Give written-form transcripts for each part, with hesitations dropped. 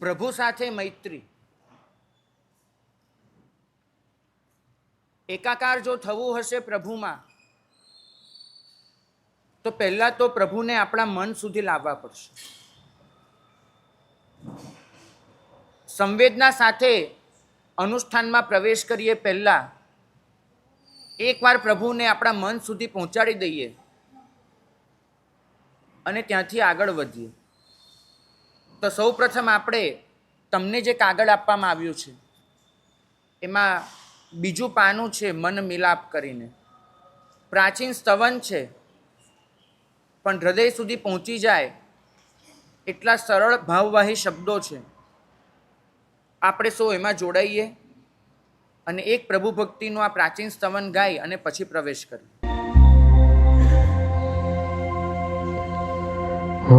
પ્રભુ સાથે મૈત્રી, એકાકાર જો થવું હશે પ્રભુમાં તો પહેલા તો પ્રભુને આપણા મન સુધી લાવવા પડશે. સંવેદના સાથે અનુષ્ઠાનમાં પ્રવેશ કરીએ પહેલા એકવાર પ્રભુને આપણા મન સુધી પહોંચાડી દઈએ અને ત્યાંથી આગળ વધીએ. તો સૌ પ્રથમ આપણે તમને જે કાગળ આપવામાં આવ્યું છે એમાં બીજું પાનું છે મન મિલાપ કરીને. પ્રાચીન સ્તવન છે પણ હૃદય સુધી પહોંચી જાય એટલા સરળ ભાવવાહી શબ્દો છે. આપણે સૌ એમાં જોડાઈએ અને એક પ્રભુ ભક્તિનું આ પ્રાચીન સ્તવન ગાઈ અને પછી પ્રવેશ કરીએ. हो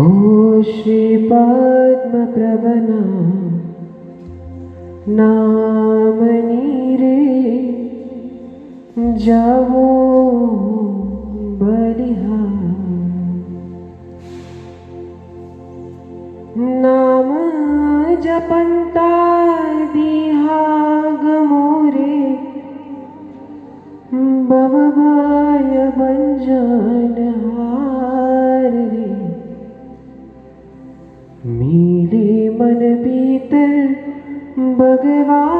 श्री पद्म प्रभना नामनी रे जावो बलिहार नाम जपंता दिहाग मोरे भवभय भंजन हार रे मीले मन भीतर भगवान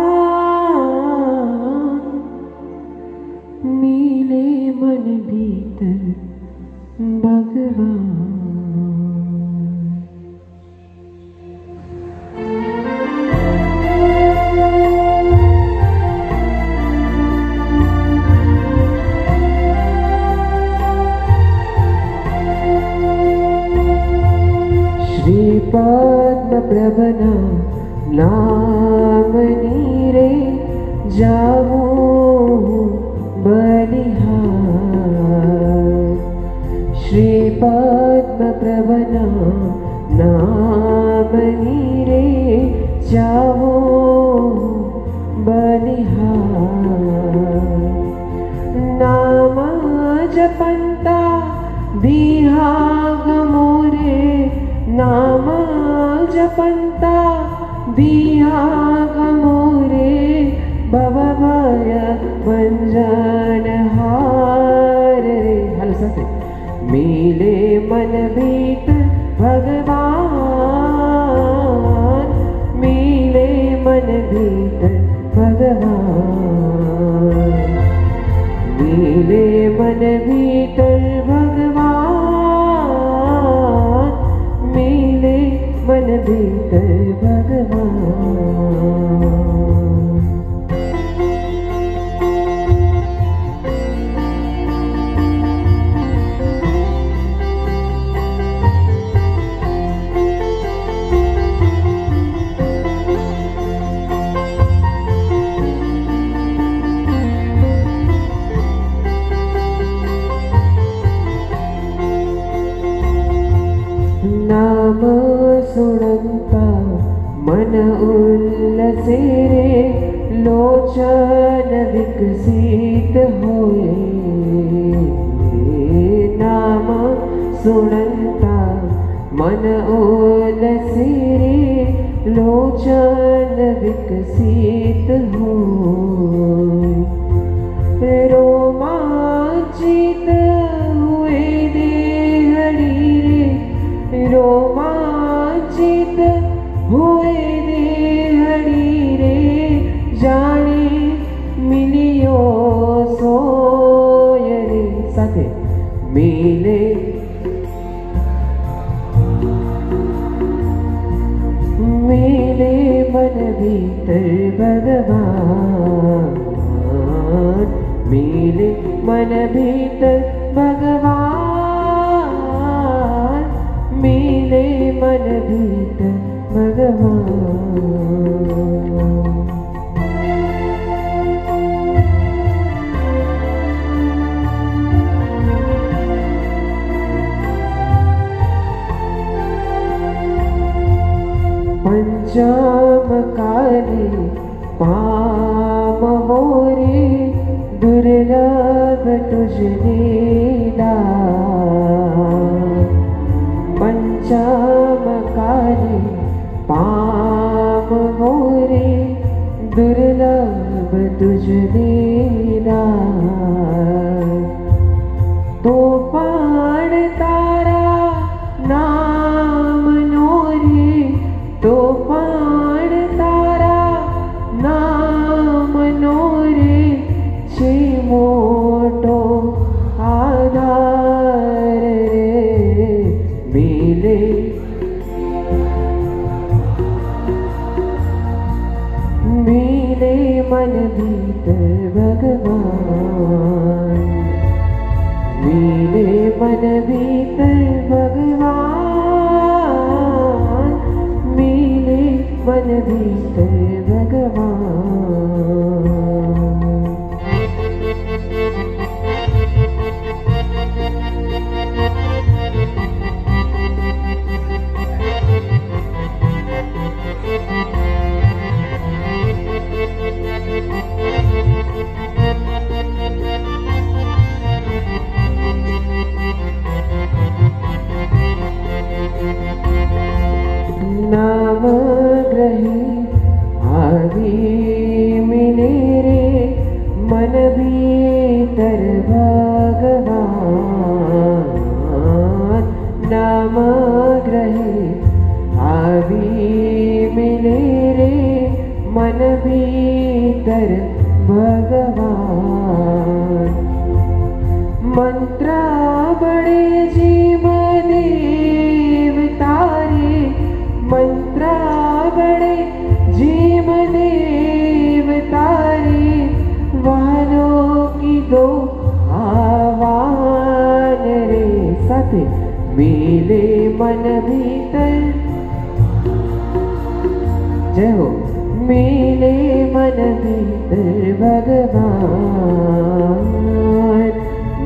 मीले मन भीतर भगवान. श्री पद्म प्रभना नामनी रे जावो बलिहार. श्री पद्म प्रभना नामनी रे जावो बलिहार. नाम जपंता बिहाग मोरे नाम जपंता बिहाग मोरे भवभय भंजन हार रे. हल साथे मिले मन भीत भगवान मिले मन भीत भगवान मिले मन भीतर भगवान मिले मन भीतर भगवान. नाम सुनंता मन उल्लसे रे लोचन विकसित होए. नाम सुनंता मन उल्लसे रे लोचन विकसित होए. रोमांचित हुए देहड़ी रे रोमांचित हुए देहड़ी रे जाने मिलियो सोय रे. साथे मिले मिले मन भीतर भगवान मिले मन भीतर भगवान मिले मन भीतर भगवान. पंचम काले पामवो रे दुर्लभ तुझने दान. पंचम काले पाम दुर्लभ तुझने नाथ। तो पाण तारा नाम नो रे, तो पाण तारा नाम नो रे, छे मोटो आधार रे मिले। मिले मन भीतर भगवान, मिले मन भीतर भगवान, मिले मन भीतर भगवान। नाम ग्रही आदि मिले रे, मन भीतर भगवान। नाम ग्रही आदि मिले रे, मन भीतर भगवान। मंत्र बड़े जीव देव तारे, मंत्र बड़े जीव देव तारे, वालों की दो आवान रे साथे मिले मन भीतर। जय हो। मिले मन भीतर भगवान,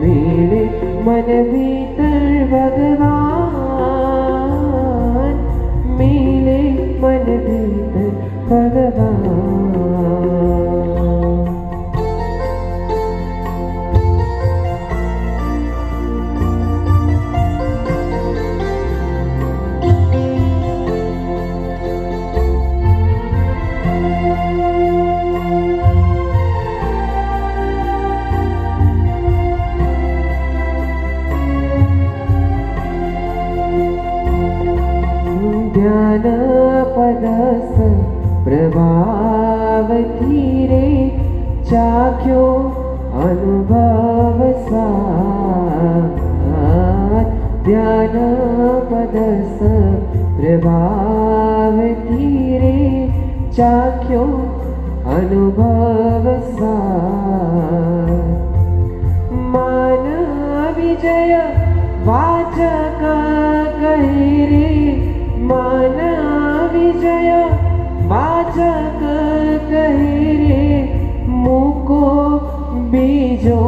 मिले मन भीतर भगवान, मिले मन भीतर भगवान। ध्यान पदस प्रभाव धीरे, चाख्यो अनुभव स्वाद। ध्यान पदस प्रभाव धीरे, चाख्यो अनुभव स्वाद। मान विजय वाचक कहे रे, मान विजय वाचक कहे रे, मुको बीजो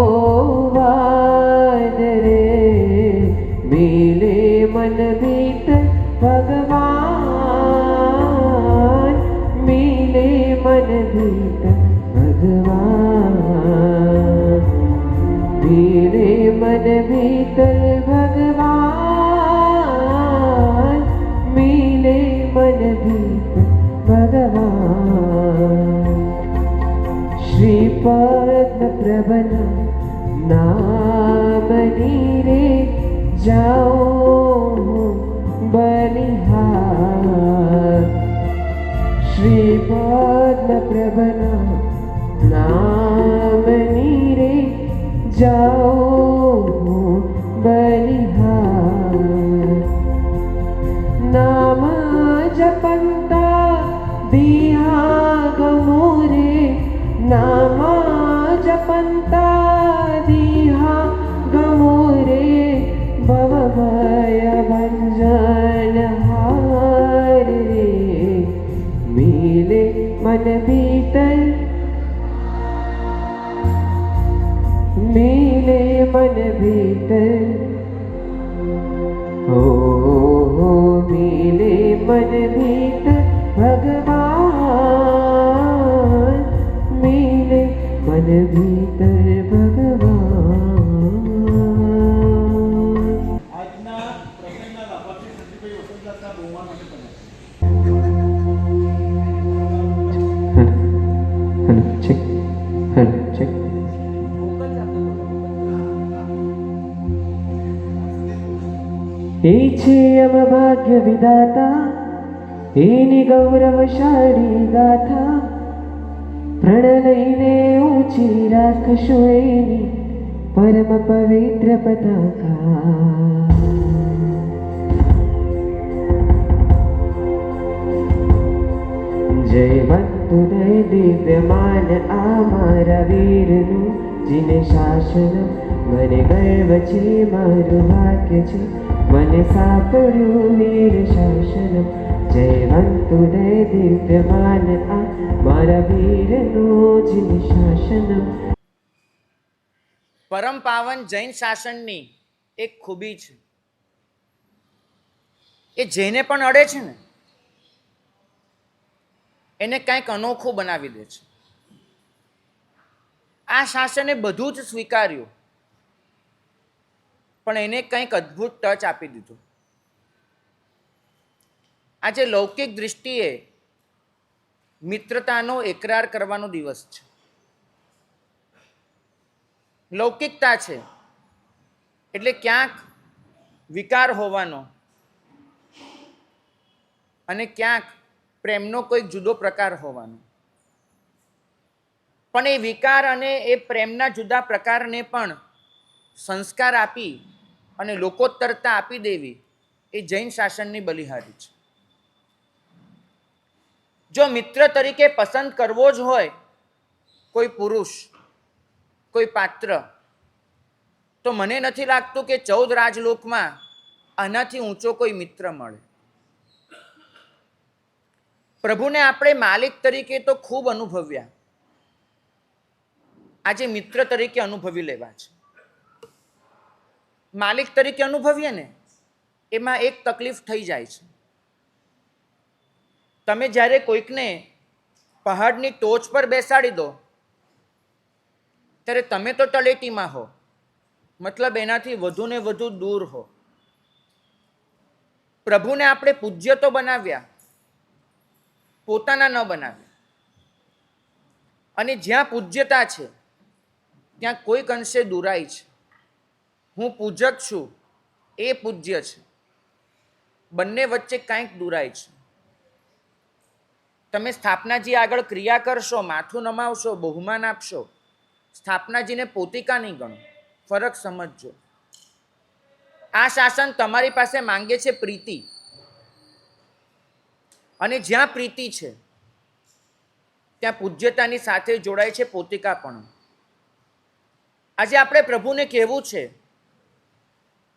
वाद रे। मिले मन भीतर भगवान, मिले मन भीतर भगवान, मिले मन भीतर भगवान, मिले मन भीतर भगवान। श्रीपद प्रबन नाम नीरे, जाओ बलिहार। श्रीपद प्रबन नाम नीरे, जाओ बलिहार। नाम जपंता दिया गमोरे, नाम जपंता दिया गमोरे, भव भय भंजन हार रे। मिले मन भीतर, मिले मन भीतर, ओ मिले मन भीतर भगवान, मिले मन भीतर भगवान। આજના પ્રસંગના લાભાર્થી સંદીપભાઈ વસંતદાસના બહુમાન માટે બન્યા. એ છે અમ ભાગ્ય વિધાતા, એની ગૌરવશાળી ગાથા, પ્રણ લઈને ઊંચી રાખશું એની પરમ પવિત્ર પતાકા. જયવંતુદય દિવ્યમાન આ મારા વીરનું, જીને શાસન મને ગર્વ છે, મારું ભાગ્ય છે મને સાંપડ્યું વીર શાસન. જયવંતુદય દિવ્યમાન આ મારા વીરનું, જીને શાસન. પરમ પાવન જૈન શાસનની એક ખૂબી છે, એ જેને પણ અડે છે ને એને કંઈક અનોખું બનાવી દે છે. આ શાસને બધું જ સ્વીકાર્યું, પણ એને કંઈક અદ્ભુત ટચ આપી દીધું. આજે લૌકિક દૃષ્ટિએ મિત્રતાનો એકરાર કરવાનો દિવસ છે. લૌકિકતા છે એટલે ક્યાંક વિકાર હોવાનો અને ક્યાંક પ્રેમનો કોઈક જુદો પ્રકાર હોવાનો. પણ એ વિકાર અને એ પ્રેમના જુદા પ્રકારને પણ સંસ્કાર આપી અને લોકોત્તરતા આપી દેવી એ જૈન શાસનની બલિહારી છે. જો મિત્ર તરીકે પસંદ કરવો જ હોય કોઈ પુરુષ, કોઈ પાત્ર, તો મને નથી લાગતું કે 14 રાજલોકમાં આનાથી ઊંચો કોઈ મિત્ર મળે. પ્રભુને આપણે માલિક તરીકે તો ખૂબ અનુભવ્યા, આજે મિત્ર તરીકે અનુભવી લેવા છે. માલિક તરીકે અનુભવીએ ને એમાં એક તકલીફ થઈ જાય છે. તમે જ્યારે કોઈકને પહાડની ટોચ પર બેસાડી દો ત્યારે તમે તો તળેટીમાં હો, મતલબ એનાથી વધુ ને વધુ દૂર હો. પ્રભુને આપણે પૂજ્ય તો બનાવ્યા, પોતાના ન બનાવ્યા. અને જ્યાં પૂજ્યતા છે ત્યાં કોઈક અંશે દુરાઈ છે. હું પૂજક છું, એ પૂજ્ય છે, બંને વચ્ચે કંઈક દુરાઈ છે. તમે સ્થાપનાજી આગળ ક્રિયા કરશો, માથું નમાવશો, બહુમાન આપશો, સ્થાપનાજીને પોતિકા નહીં ગણો. ફરક સમજજો. આ શાસન તમારી પાસે માંગે છે પ્રીતિ, અને જ્યાં પ્રીતિ છે ત્યાં પૂજ્યતાની સાથે જોડાય છે પોતિકાપણું. આજે આપણે પ્રભુને કહેવું છે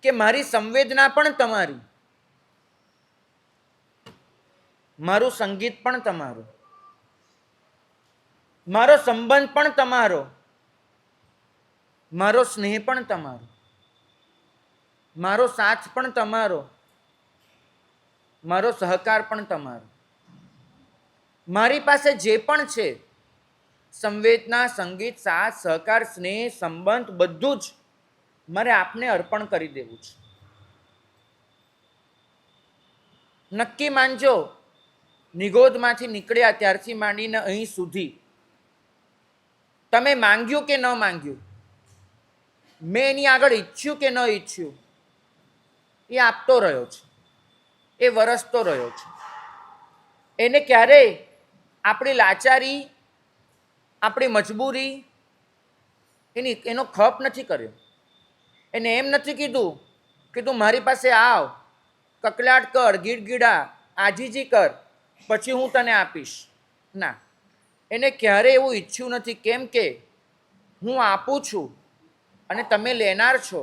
કે મારી સંવેદના પણ તમારી, મારું સંગીત પણ તમારું, મારો સંબંધ પણ તમારો, મારો સ્નેહ પણ તમારો, મારો સાથ પણ તમારો, મારો સહકાર પણ તમારો. મારી પાસે જે પણ છે સંવેદના, સંગીત, સાથ, સહકાર, સ્નેહ, સંબંધ બધું જ મારે આપને અર્પણ કરી દેવું છે. નક્કી માનજો, નિગોદમાંથી નીકળ્યા ત્યારથી માંડીને અહીં સુધી તમે માંગ્યું કે ન માંગ્યું, મેં એની આગળ ઈચ્છ્યું કે ન ઈચ્છ્યું, એ આપતો રહ્યો છે, એ વરસતો રહ્યો છે. એને ક્યારેય આપણી લાચારી, આપણી મજબૂરી એનો ખપ નથી કર્યો. એને એમ નથી કીધું કે તું મારી પાસે આવ, કકલાટ કર, ગીડગીડા, આજીજી કર, પછી હું તને આપીશ. ના, એને ક્યારેય એવું ઈચ્છ્યું નથી. કેમ કે હું આપું છું અને તમે લેનાર છો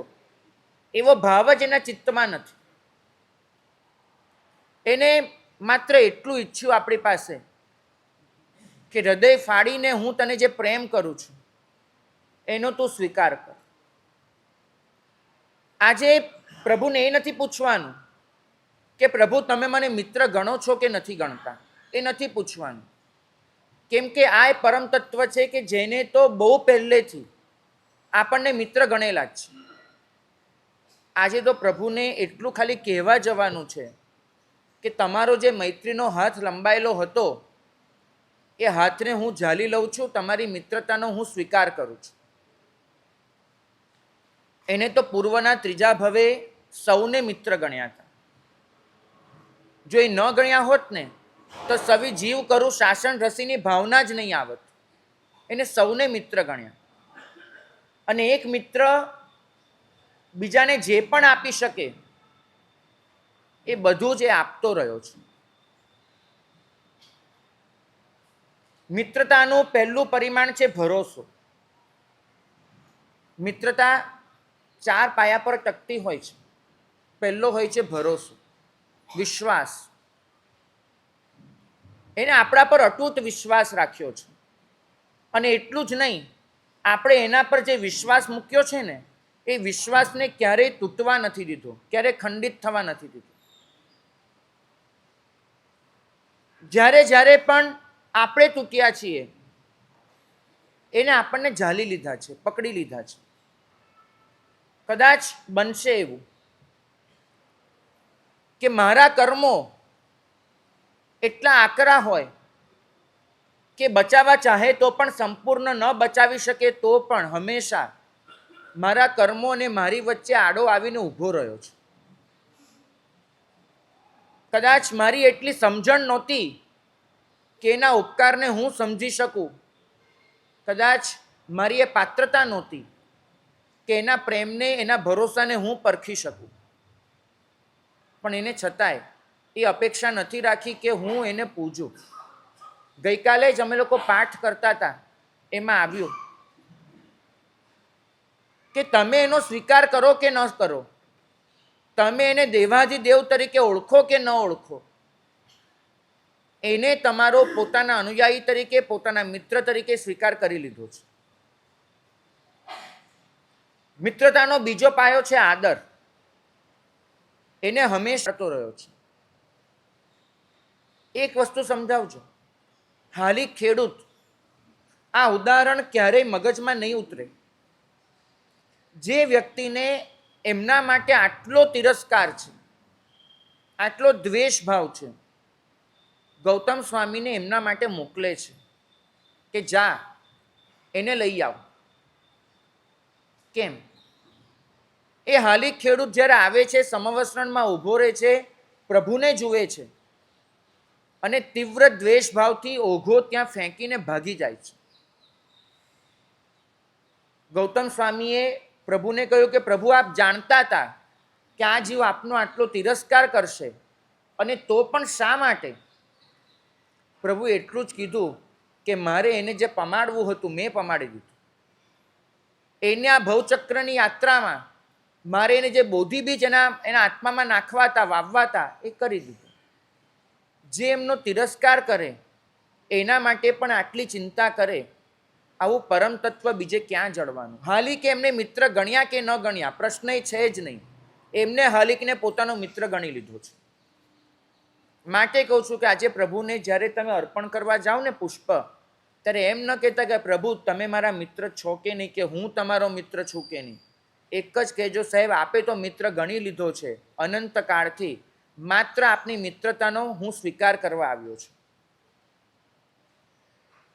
એવો ભાવ જ એના ચિત્તમાં નથી. એને માત્ર એટલું ઈચ્છ્યું આપણી પાસે કે હૃદય ફાડીને હું તને જે પ્રેમ કરું છું એનો તું સ્વીકાર કર. આજે પ્રભુને એ નથી પૂછવાનું કે પ્રભુ તમે મને મિત્ર ગણો છો કે નથી ગણતા, એ નથી પૂછવાનું. કેમ કે આ એ પરમ તત્વ છે કે જેને તો બહુ પહેલેથી આપણને મિત્ર ગણેલા જ છે. આજે તો પ્રભુને એટલું ખાલી કહેવા જવાનું છે કે તમારો જે મૈત્રીનો હાથ લંબાયેલો હતો એ હાથને હું ઝાલી લઉં છું, તમારી મિત્રતાનો હું સ્વીકાર કરું છું. એને તો પૂર્વના ત્રીજા ભવે સૌને મિત્ર ગણ્યા હતા. જો એ ન ગણ્યા હોત ને તો સવી જીવ કરું શાસન રસીની ભાવના જ નહીં આવત. એને સૌને મિત્ર ગણ્યા. અને એક મિત્ર બીજાને જે પણ આપી શકે એ બધું જ એ આપતો રહ્યો છે. મિત્રતાનું પહેલું પરિમાણ છે ભરોસો. મિત્રતા 4 પાયા પર ટકતી હોય છે. પહેલો હોય છે ભરોસો, વિશ્વાસ. એને આપણા પર અતૂટ વિશ્વાસ રાખ્યો છે. અને એટલું જ નહીં, આપણે એના પર જે વિશ્વાસ મૂક્યો છે ને એ વિશ્વાસને ક્યારેય તૂટવા નથી દીધો, ક્યારેય ખંડિત થવા નથી દીધો. જ્યારે જ્યારે પણ આપણે તૂટ્યા છીએ એને આપણને ઝાલી લીધા છે, પકડી લીધા છે. કદાચ બનશે એવું કે મારા કર્મો એટલા આકરા હોય કે બચાવવા ચાહે તો પણ સંપૂર્ણ ન બચાવી શકે તો પણ હંમેશા મારા કર્મો અને મારી વચ્ચે આડો આવીને ઊભો રહ્યો છે. કદાચ મારી એટલી સમજણ નહોતી કે એના ઉપકારને હું સમજી શકું. કદાચ મારી એ પાત્રતા નહોતી કે એના પ્રેમને, એના ભરોસાને હું પરખી શકું. પણ એને છતાંય એ અપેક્ષા નથી રાખી કે હું એને પૂજું. ગઈકાલે જ અમે લોકો પાઠ કરતા હતા, એમાં આવ્યું કે તમે એનો સ્વીકાર કરો કે ન કરો, તમે એને દેવાધિદેવ તરીકે ઓળખો કે ન ઓળખો, એને તમારો પોતાના અનુયાયી તરીકે, પોતાના મિત્ર તરીકે સ્વીકાર કરી લીધો છે. મિત્રતાનો બીજો પાયો છે આદર. એને હંમેશા કરતો રહ્યો છે. એક વસ્તુ સમજાવજો, હાલી ખેડૂત, આ ઉદાહરણ ક્યારેય મગજમાં નહીં ઉતરે. જે વ્યક્તિને એમના માટે આટલો તિરસ્કાર છે, આટલો દ્વેષ ભાવ છે, ગૌતમ સ્વામીને એમના માટે મોકલે છે કે જા એને લઈ આવ. કેમ? એ હાલી ખેડૂત જ્યારે આવે છે, સમવસ્ત્રણમાં ઊભો રહે છે, પ્રભુને જુએ છે અને તીવ્ર દ્વેષ ભાવથી ઓઘો ત્યાં ફેંકીને ભાગી જાય છે. ગૌતમ સ્વામીએ પ્રભુને કહ્યું કે પ્રભુ, આપ જાણતા હતા કે આ જીવ આપનો આટલો તિરસ્કાર કરશે, અને તો પણ શા માટે? પ્રભુ એટલું જ કીધું કે મારે એને જે પમાડવું હતું મેં પમાડી દીધું. એને આ ભવચક્રની યાત્રામાં મારે એને જે બોધિ બીજ એના આત્મામાં નાખવા હતા, વાવવા હતા, એ કરી દીધું. જે એમનો તિરસ્કાર કરે એના માટે પણ આટલી ચિંતા કરે, આવું પરમ તત્વ બીજે ક્યાં જળવાનું? હાલિક એમને મિત્ર ગણ્યા કે ન ગણ્યા પ્રશ્ન છે જ નહીં. એમને હાલિકને પોતાનો મિત્ર ગણી લીધો છે. માટે કહું છું કે આજે પ્રભુને જ્યારે તમે અર્પણ કરવા જાઓ ને પુષ્પ, ત્યારે એમ ન કહેતા કે પ્રભુ તમે મારા મિત્ર છો કે નહીં, કે હું તમારો મિત્ર છું કે નહીં. એક જ કહેજો, સાહેબ આપે તો મિત્ર ગણી લીધો છે અનંત કાળથી, માત્ર આપની મિત્રતાનો હું સ્વીકાર કરવા આવ્યો છું.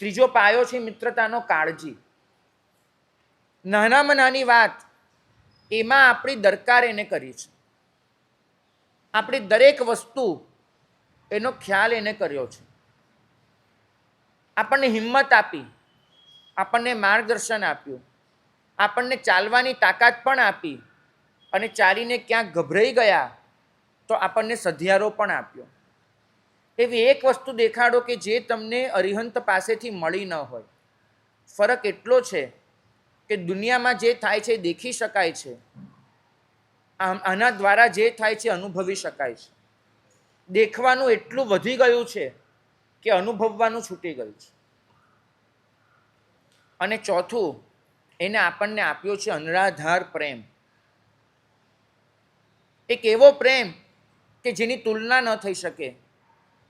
ત્રીજો પાયો છે મિત્રતાનો કાળજી. નાનામાં નાની વાત એમાં આપણી દરકાર એને કરી છે. આપણી દરેક વસ્તુ એનો ખ્યાલ એને કર્યો છે. આપણને હિંમત આપી, આપણને માર્ગદર્શન આપ્યું, આપણને ચાલવાની તાકાત પણ આપી, અને ચાલીને ક્યાંક ગભરાઈ ગયા તો આપણને સધિયારો પણ આપ્યો. એવી એક વસ્તુ દેખાડો કે જે તમને અરિહંત પાસેથી મળી ન હોય. ફરક એટલો છે કે દુનિયામાં જે થાય છે દેખી શકાય છે, આના દ્વારા જે થાય છે અનુભવી શકાય છે. દેખવાનું એટલું વધી ગયું છે કે અનુભવવાનું છૂટી ગયું છે. અને ચોથું, એને આપણને આપ્યો છે અનરાધાર પ્રેમ. એક એવો પ્રેમ કે જેની તુલના ન થઈ શકે,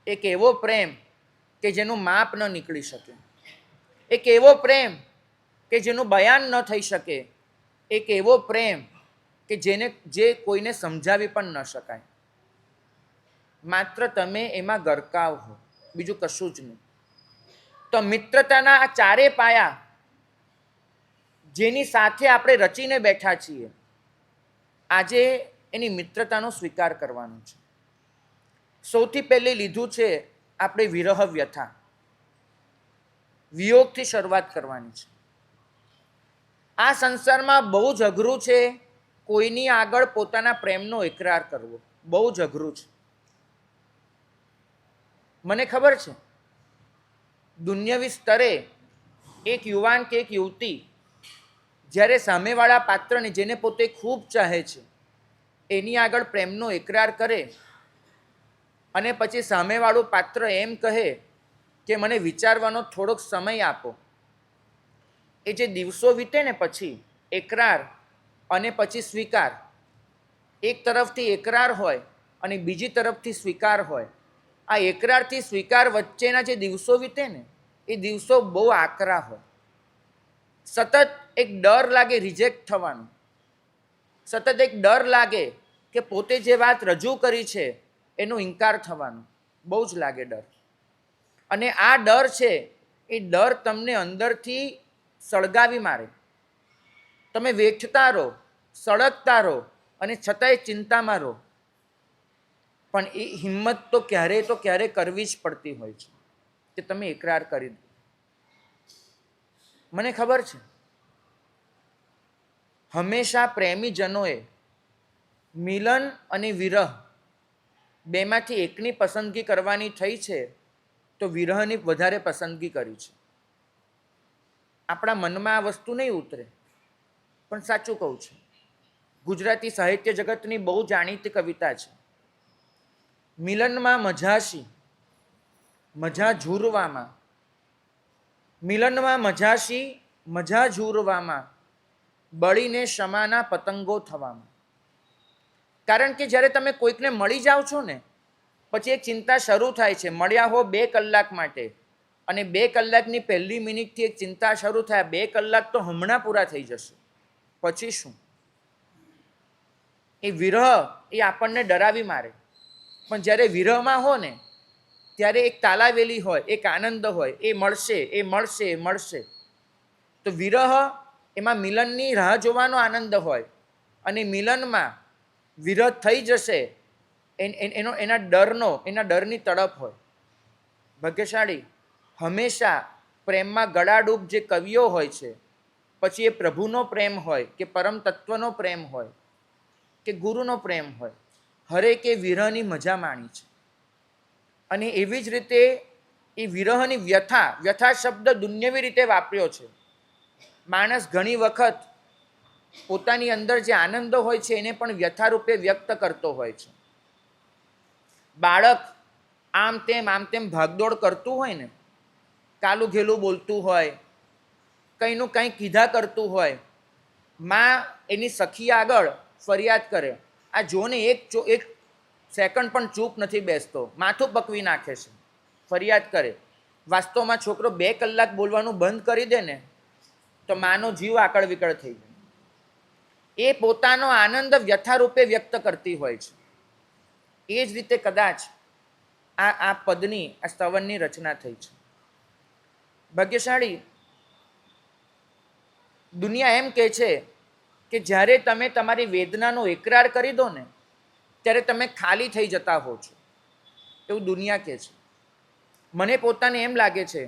એક એવો પ્રેમ કે જેનું માપ ન નીકળી શકે, એક એવો પ્રેમ કે જેનું બયાન ન થઈ શકે, એક એવો પ્રેમ કે જે કોઈને સમજાવી પણ ન શકાય. માત્ર તમે એમાં ગરકાવ હો, બીજું કશું જ નહીં. તો મિત્રતાના આ ચારે પાયા જેની સાથે આપણે રચીને બેઠા છીએ, આજે એની મિત્રતાનો સ્વીકાર કરવાનો છે. સૌથી પહેલી લીધું છે આપણે વિરહ વ્યથા, વિયોગથી શરૂઆત કરવાની છે. આ સંસારમાં બહુ જ અઘરું છે કોઈની આગળ પોતાના પ્રેમનો ઇકરાર કરવો, બહુ જ અઘરું છે. મને ખબર છે દુન્યવી સ્તરે એક યુવાન કે એક યુવતી જ્યારે સામેવાળા પાત્રને જેને પોતે ખૂબ ચાહે છે એની આગળ પ્રેમનો ઇકરાર કરે અને પછી સામેવાળું પાત્ર એમ કહે કે મને વિચારવાનો થોડોક સમય આપો, એ જે દિવસો વીતે ને પછી એકરાર અને પછી સ્વીકાર, એક તરફથી એકરાર હોય અને બીજી તરફથી સ્વીકાર હોય, આ એકરારથી સ્વીકાર વચ્ચેના જે દિવસો વીતે ને એ દિવસો બહુ આકરા હોય. સતત એક ડર લાગે રિજેક્ટ થવાનું, સતત એક ડર લાગે કે પોતે જે વાત રજૂ કરી છે એનો ઇનકાર થવાનો, બહુ જ લાગે ડર. અને આ ડર છે એ ડર તમને અંદરથી સળગાવી મારે, તમે વેઠતા રહો, સળગતા રહો અને છતાંય ચિંતામાં રહો. પણ એ હિંમત તો ક્યારે કરવી જ પડતી હોય છે કે તમે ઇકરાર કરી દો. મને ખબર છે હંમેશા પ્રેમીજનોએ મિલન અને વિરહ બેમાંથી એકની પસંદગી કરવાની થઈ છે તો વિરહની વધારે પસંદગી કરી છે. આપણા મનમાં આ વસ્તુ નહીં ઉતરે, પણ સાચું કહું છું. ગુજરાતી સાહિત્ય જગતની બહુ જાણીતી કવિતા છે, મિલનમાં મજાશી મજા ઝૂરવામાં, મિલનમાં મજાશી મજા ઝૂરવામાં, બળીને શમાના પતંગો થવામાં. કારણ કે જ્યારે તમે કોઈકને મળી જાઓ છો ને પછી એક ચિંતા શરૂ થાય છે. મળ્યા હો 2 કલાક માટે અને 2 કલાકની પહેલી મિનિટથી એક ચિંતા શરૂ થાય, 2 કલાક તો હમણાં પૂરા થઈ જશે, પછી શું? એ વિરહ એ આપણને ડરાવી મારે. પણ જ્યારે વિરહમાં હો ને ત્યારે એક તાલાવેલી હોય, એક આનંદ હોય, એ મળશે એ મળશે એ મળશે. તો વિરહ એમાં મિલનની રાહ જોવાનો આનંદ હોય અને મિલનમાં વિરહ થઈ જશે એના ડરની તડપ હોય. ભાગ્યશાળી હંમેશા પ્રેમમાં ગળાડૂબ જે કવિઓ હોય છે, પછી એ પ્રભુનો પ્રેમ હોય કે પરમ તત્વનો પ્રેમ હોય કે ગુરુનો પ્રેમ હોય, હરેકે વિરહની મજા માણી છે. અને એવી જ રીતે એ વિરહની વ્યથા શબ્દ દુન્યવી રીતે વાપર્યો છે. માણસ ઘણી વખત પોતાની અંદર જે આનંદ હોય છે એને પણ વ્યથા રૂપે વ્યક્ત કરતો હોય છે. બાળક આમ તેમ ભાગદોડ કરતું હોય ને, કાલું ઘેલું બોલતું હોય, કંઈનું કંઈ કીધા કરતું હોય, માં એની સખી આગળ ફરિયાદ કરે, આ જોને એક સેકન્ડ પણ ચૂપ નથી બેસતો, માથું પકવી નાખે છે, ફરિયાદ કરે. વાસ્તવમાં છોકરો 2 કલાક બોલવાનું બંધ કરી દે ને તો માનો જીવ આકળ વિકળ થઈ જાય. એ પોતાનો આનંદ વ્યથા રૂપે વ્યક્ત કરતી હોય છે. એ જ રીતે કદાચ આ પદની આ સ્તવનની રચના થઈ છે. ભાગ્યશાળી દુનિયા એમ કહે છે કે જ્યારે તમે તમારી વેદનાનો એકરાર કરી દો ને ત્યારે તમે ખાલી થઈ જતા હો છો, એવું દુનિયા કહે છે. મને પોતાને એમ લાગે છે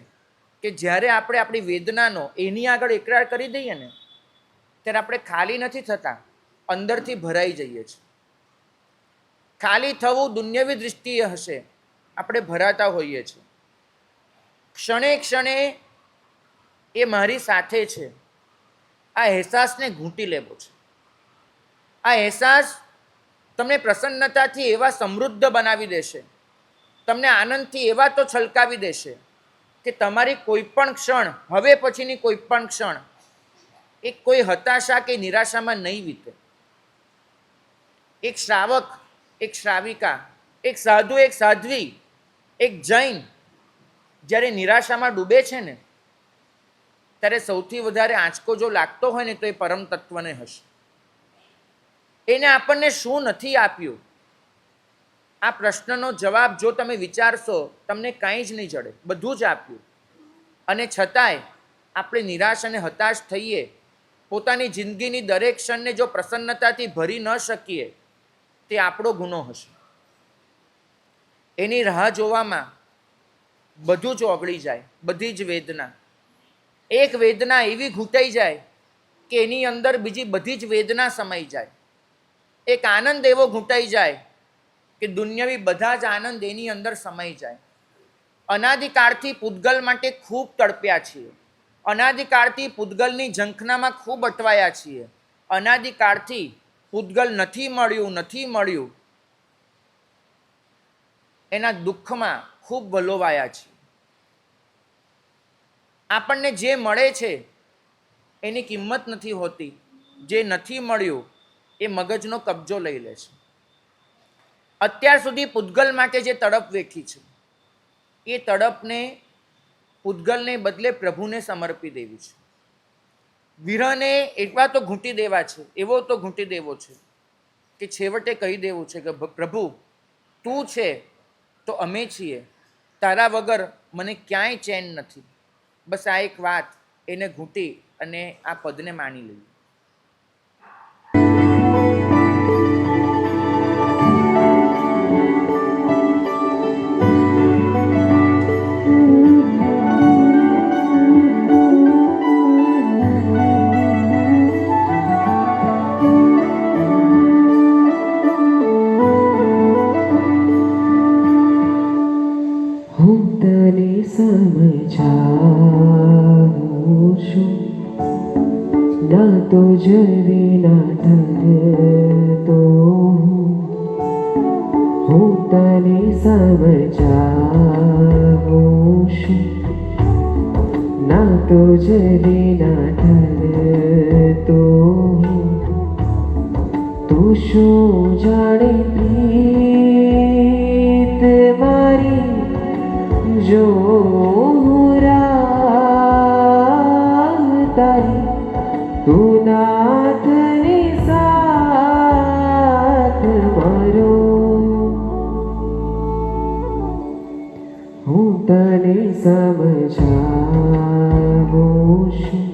કે જ્યારે આપણે આપણી વેદનાનો એની આગળ એકરાર કરી દઈએ ને ત્યારે આપણે ખાલી નથી થતા, અંદરથી ભરાઈ જઈએ છીએ. ખાલી થવું દુન્યવી દૃષ્ટિએ હશે, આપણે ભરાતા હોઈએ છીએ. ક્ષણે ક્ષણે એ મારી સાથે છે, આ અહેસાસને ઘૂંટી લેવો છે. આ અહેસાસ તમને પ્રસન્નતાથી એવા સમૃદ્ધ બનાવી દેશે, તમને આનંદથી એવા તો છલકાવી દેશે કે તમારી કોઈ પણ ક્ષણ, હવે પછીની કોઈ પણ ક્ષણ એક કોઈ હતાશા કે નિરાશામાં નહીં વીતે. એક શ્રાવક, એક શ્રાવિકા, એક સાધુ, એક સાધ્વી, એક જૈન જ્યારે નિરાશામાં ડૂબે છે ને ત્યારે સૌથી વધારે આંચકો જો લાગતો હોય ને તો એ પરમ તત્વને હશે. એને આપણને શું નથી આપ્યું, આ પ્રશ્નનો જવાબ જો તમે વિચારશો તમને કાંઈ જ નહીં જડે, બધું જ આપ્યું. અને છતાંય આપણે નિરાશ અને હતાશ થઈએ, પોતાની જિંદગીની દરેક ક્ષણને જો પ્રસન્નતાથી ભરી ન શકીએ તે આપણો ગુનો હશે. એની રાહ જોવામાં બધું જ ઓગળી જાય, બધી જ વેદના. એક વેદના એવી ઘૂંટાઈ જાય કે એની અંદર બીજી બધી જ વેદના સમાઈ જાય. એક આનંદ એવો ઘૂંટાઈ જાય કે દુનિયાવી બધા જ આનંદ એની અંદર સમાઈ જાય. અનાદિકાળથી પૂતગલ માટે ખૂબ તડપ્યા છીએ, અનાદિકાળથી પૂતગલની ઝંખનામાં ખૂબ અટવાયા છીએ, અનાદિકાળથી પૂતગલ નથી મળ્યું એના દુઃખમાં ખૂબ વલોવાયા છીએ. આપણને જે મળે છે એની કિંમત નથી હોતી, જે નથી મળ્યું એ મગજનો કબજો લઈ લે છે. અત્યાર સુધી પૂતગલ માટે જે તડપ વેઠી છે એ તડપને પૂતગલને બદલે પ્રભુને સમર્પી દેવી છે. વિરહને એટલા તો ઘૂંટી દેવા છે, એવો તો ઘૂંટી દેવો છે કે છેવટે કહી દેવું છે કે પ્રભુ તું છે તો અમે છીએ, તારા વગર મને ક્યાંય ચેન નથી. બસ આ એક વાત એને ઘૂંટી અને આ પદને માની લઈએ. હું તને સમજાવું છું, ના તો જવી ના ઠરતો. હું તને સમજાવું છું, ના તો જવી ના ઠરતો. તું શું જાણે પ્રીત મારી જો તારી, તું નાથને સાથ મારો. હું તને સમજાવું છું,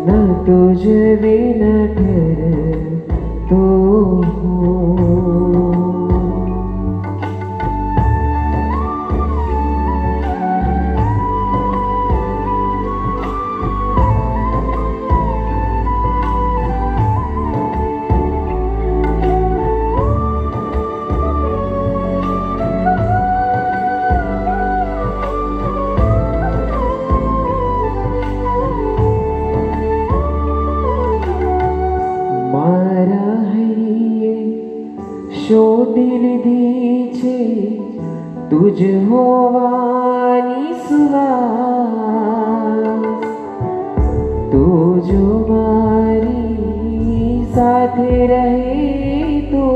ના તો જવી ના ઠરતો. શોધી લીધી છે તુજ હોવાની સુવાસ. તું જો મારી સાથે રહે તો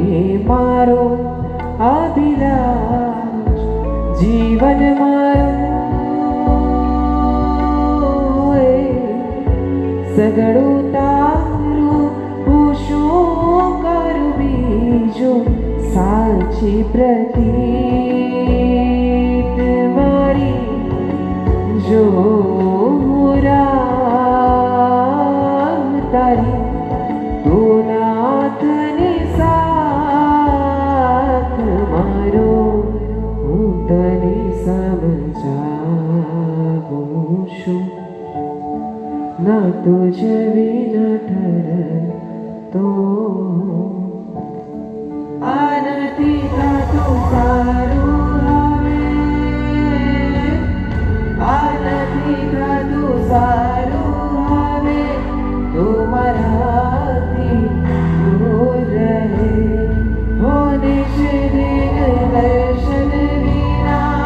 એ મારો અભિલાષ. જીવન મારું સગડું તારું, હું શું કરું બીજું. સાચી પ્રતીત મારી જો તારી, તું નાથને સાથ મારો. હું તને સમજાવું છું, ના તો જવી ના ઠરતો. આ નથી થાતું સારું હવે, આ નથી થાતું સારું હવે. તું મારાથી દૂર રહે, હો નિશ દિન દર્શન વિના,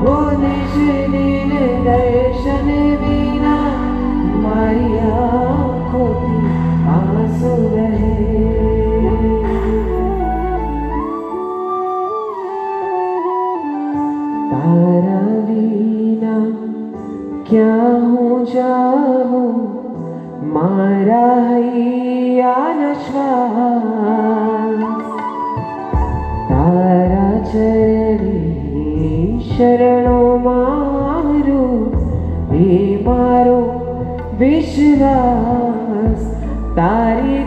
હો નિશ દિન દર્શન વિના. મારી આંખોથી આંસુ રહે. તારા વિના ક્યાં હું જાઉં, મારા હૈયાનો શ્વાસ. તારા ચરણી શરણો મારું, એ મારો વિશ્વાસ. તારી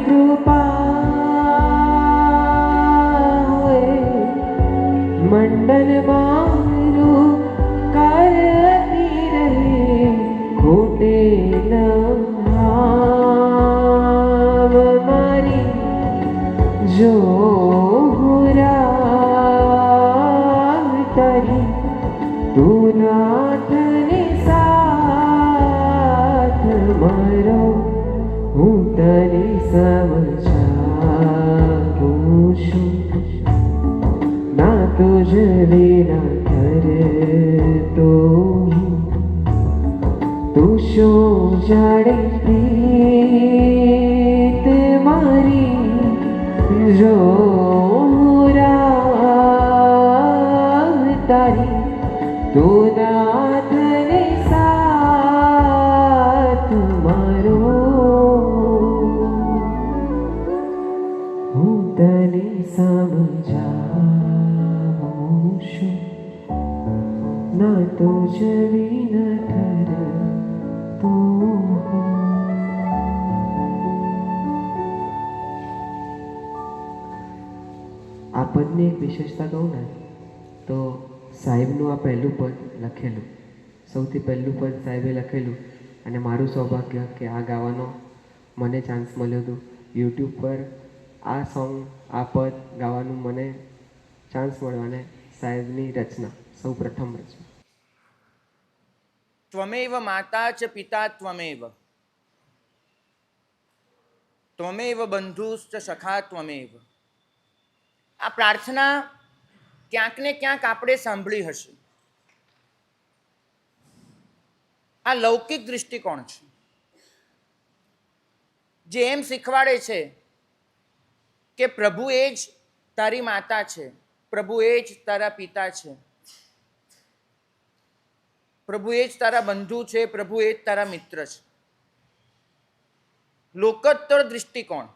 જો હું રાહ તારી તું નાથને સાથ મારો હું તને સમજાવું છું ના તુજ વિના કરતો તું શું જાણે પ્રીત મારી જો રાહ તારી તું નાથને સાથ મારો હું તને સમજાવું છું ના તો જવી ન ઠરતો આ પદની એક વિશેષતા કહું ને તો સાહેબનું આ પહેલું પદ લખેલું, સૌથી પહેલું પદ સાહેબે લખેલું અને મારું સૌભાગ્ય કે આ ગાવાનો મને ચાન્સ મળ્યો હતો યુટ્યુબ પર આ સોંગ આ પદ ગાવાનું મને ચાન્સ મળ્યો અને સાહેબની રચના સૌ પ્રથમ રચના. ત્વમેવ માતા ચ પિતા ત્વમેવ, ત્વમેવ બંધુશ્ચ સખા ત્વમેવ. આ પ્રાર્થના ક્યાંક ને ક્યાંક આપણે સાંભળી હશે. આ લૌકિક દૃષ્ટિકોણ છે જે એમ શીખવાડે છે કે પ્રભુ એ જ તારી માતા છે, પ્રભુ એ જ તારા પિતા છે, પ્રભુ એ જ તારા બંધુ છે, પ્રભુ એ જ તારા મિત્ર છે. લોકોત્તર દૃષ્ટિકોણ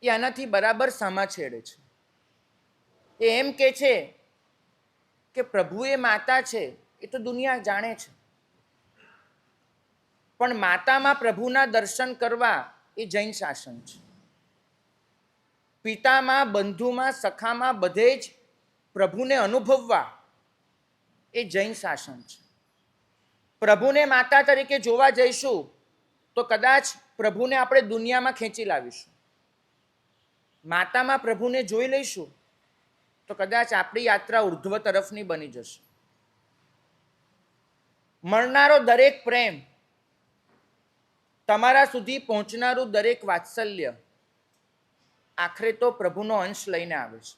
એ આનાથી બરાબર સામા છેડે છે. એ એમ કે છે કે પ્રભુ એ માતા છે એ તો દુનિયા જાણે છે, પણ માતામાં પ્રભુના દર્શન કરવા એ જૈન શાસન છે. પિતામાં, બંધુમાં, સખામાં બધે જ પ્રભુને અનુભવવા એ જૈન શાસન છે. પ્રભુને માતા તરીકે જોવા જઈશું તો કદાચ પ્રભુને આપણે દુનિયામાં ખેંચી લાવીશું. માતામાં પ્રભુને જોઈ લઈશું તો કદાચ આપણી યાત્રા ઉર્ધ્વ તરફની બની જશે. મળનારો દરેક પ્રેમ, તમારા સુધી પહોંચનારું દરેક વાત્સલ્ય આખરે તો પ્રભુનો અંશ લઈને આવે છે.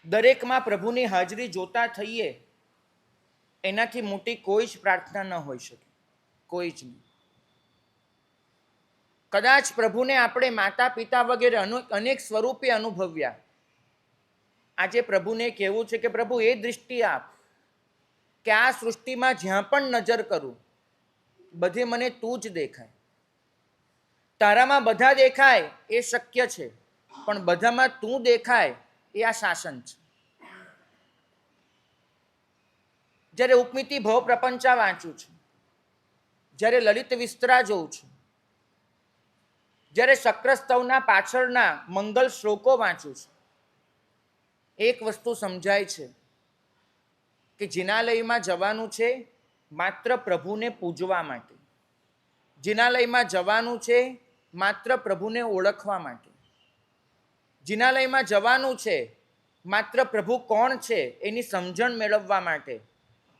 દરેકમાં પ્રભુની હાજરી જોતા થઈએ એનાથી મોટી કોઈ જ પ્રાર્થના ન હોઈ શકે, કોઈ જ નહીં. કદાચ પ્રભુને આપણે માતા પિતા વગેરે અનેક સ્વરૂપે અનુભવ્યા. આજે પ્રભુને કહેવું છે કે પ્રભુ એ દૃષ્ટિ આપ કે આ સૃષ્ટિમાં જ્યાં પણ નજર કરું બધે મને તું જ દેખાય. તારામાં બધા દેખાય એ શક્ય છે, પણ બધામાં તું દેખાય એ આ શાસન છે. જ્યારે ઉપમિતિ ભવ પ્રપંચા વાંચું છું, જ્યારે લલિત વિસ્તરા જોઉં છું, જ્યારે શક્રસ્તવના પાછળના મંગલ શ્લોકો વાંચું છું, એક વસ્તુ સમજાય છે કે જિનાલયમાં જવાનું છે માત્ર પ્રભુને પૂજવા માટે, જિનાલયમાં જવાનું છે માત્ર પ્રભુને ઓળખવા માટે, જિનાલયમાં જવાનું છે માત્ર પ્રભુ કોણ છે એની સમજણ મેળવવા માટે.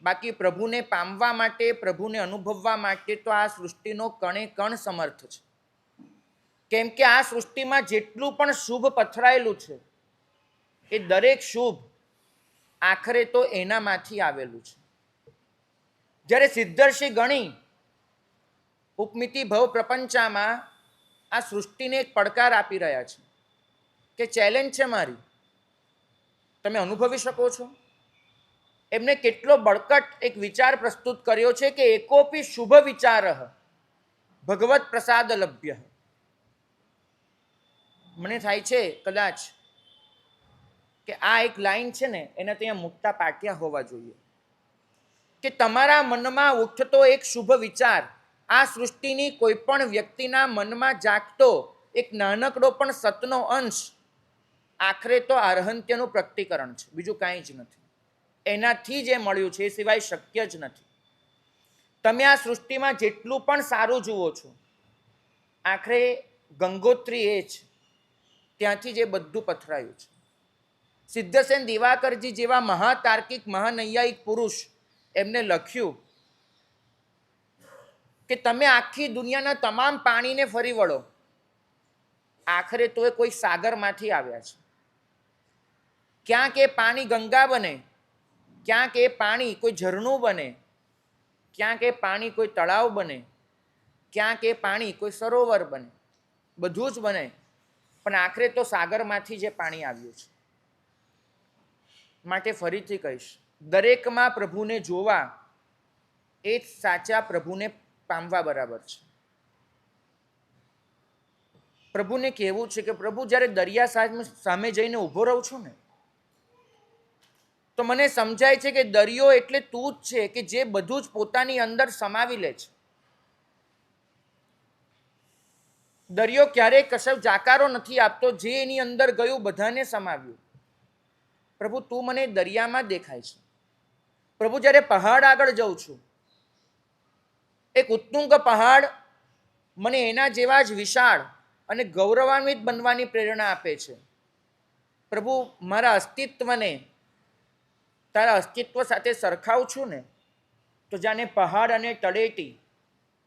બાકી પ્રભુને પામવા માટે, પ્રભુને અનુભવવા માટે તો આ સૃષ્ટિનો કણે કણ સમર્થ છે. કેમ કે આ સૃષ્ટિમાં જેટલું પણ શુભ પથરાયેલું છે એ દરેક શુભ આખરે તો એનામાંથી આવેલું છે. જ્યારે સિદ્ધર્ષિ ગણી ઉપમિતિ ભવ પ્રપંચામાં આ સૃષ્ટિને એક પડકાર આપી રહ્યા છે કે ચેલેન્જ છે મારી, તમે અનુભવી શકો છો. એમને કેટલો બળકટ એક વિચાર પ્રસ્તુત કર્યો છે કે એકોપી શુભ વિચાર ભગવત પ્રસાદ લભ્ય. મને થાય છે કદાચ કે આ એક લાઈન છે ને એને ત્યાં મોટા પાટિયા હોવા જોઈએ કે તમારા મનમાં ઉઠતો એક શુભ વિચાર, આ સૃષ્ટિની કોઈ પણ વ્યક્તિના મનમાં જાગતો એક નાનકડો પણ સતનો અંશ આખરે તો અર્હંત્યનું પ્રકટીકરણ છે, બીજું કાંઈ જ નથી. એનાથી જે મળ્યું છે એ સિવાય શક્ય જ નથી. તમે આ સૃષ્ટિમાં જેટલું પણ સારું જુઓ છો આખરે ગંગોત્રી એ છે, ત્યાંથી જ એ બધું પથરાયું છે. સિદ્ધસેન દિવાકરજી જેવા મહાતાર્કિક મહાનૈયાયિક પુરુષ એમને લખ્યું કે તમે આખી દુનિયાના તમામ પાણીને ફરી વળો, આખરે તો એ કોઈ સાગરમાંથી આવ્યા છે. ક્યાંક એ પાણી ગંગા બને, ક્યાંક એ પાણી કોઈ ઝરણું બને, ક્યાંક એ પાણી કોઈ તળાવ બને, ક્યાંક એ પાણી કોઈ સરોવર બને, બધું જ બને, પણ આખરે તો સાગરમાંથી જે પાણી આવ્યું છે. માટે ફરીથી કહીશ, દરેકમાં પ્રભુને જોવા એ જ સાચા પ્રભુને પામવા બરાબર છે. પ્રભુને કહેવું છે કે પ્રભુ, જ્યારે દરિયા સામે જઈને ઊભો રહું છું ને, તો મને સમજાય છે કે દરિયો એટલે તું જ છે, કે જે બધું જ પોતાની અંદર સમાવી લે છે. દરિયો ક્યારેય કશો જાકારો નથી આપતો, જે એની અંદર ગયું બધાને સમાવ્યું. પ્રભુ, તું મને દરિયામાં દેખાય છે. પ્રભુ, જ્યારે પહાડ આગળ જઉં છું, એક ઉત્તુંગ પહાડ મને એના જેવા જ વિશાળ અને ગૌરવાન્વિત બનવાની પ્રેરણા આપે છે. પ્રભુ, મારા અસ્તિત્વને તારા અસ્તિત્વ સાથે સરખાવું છું ને, તો જાણે પહાડ અને તળેટી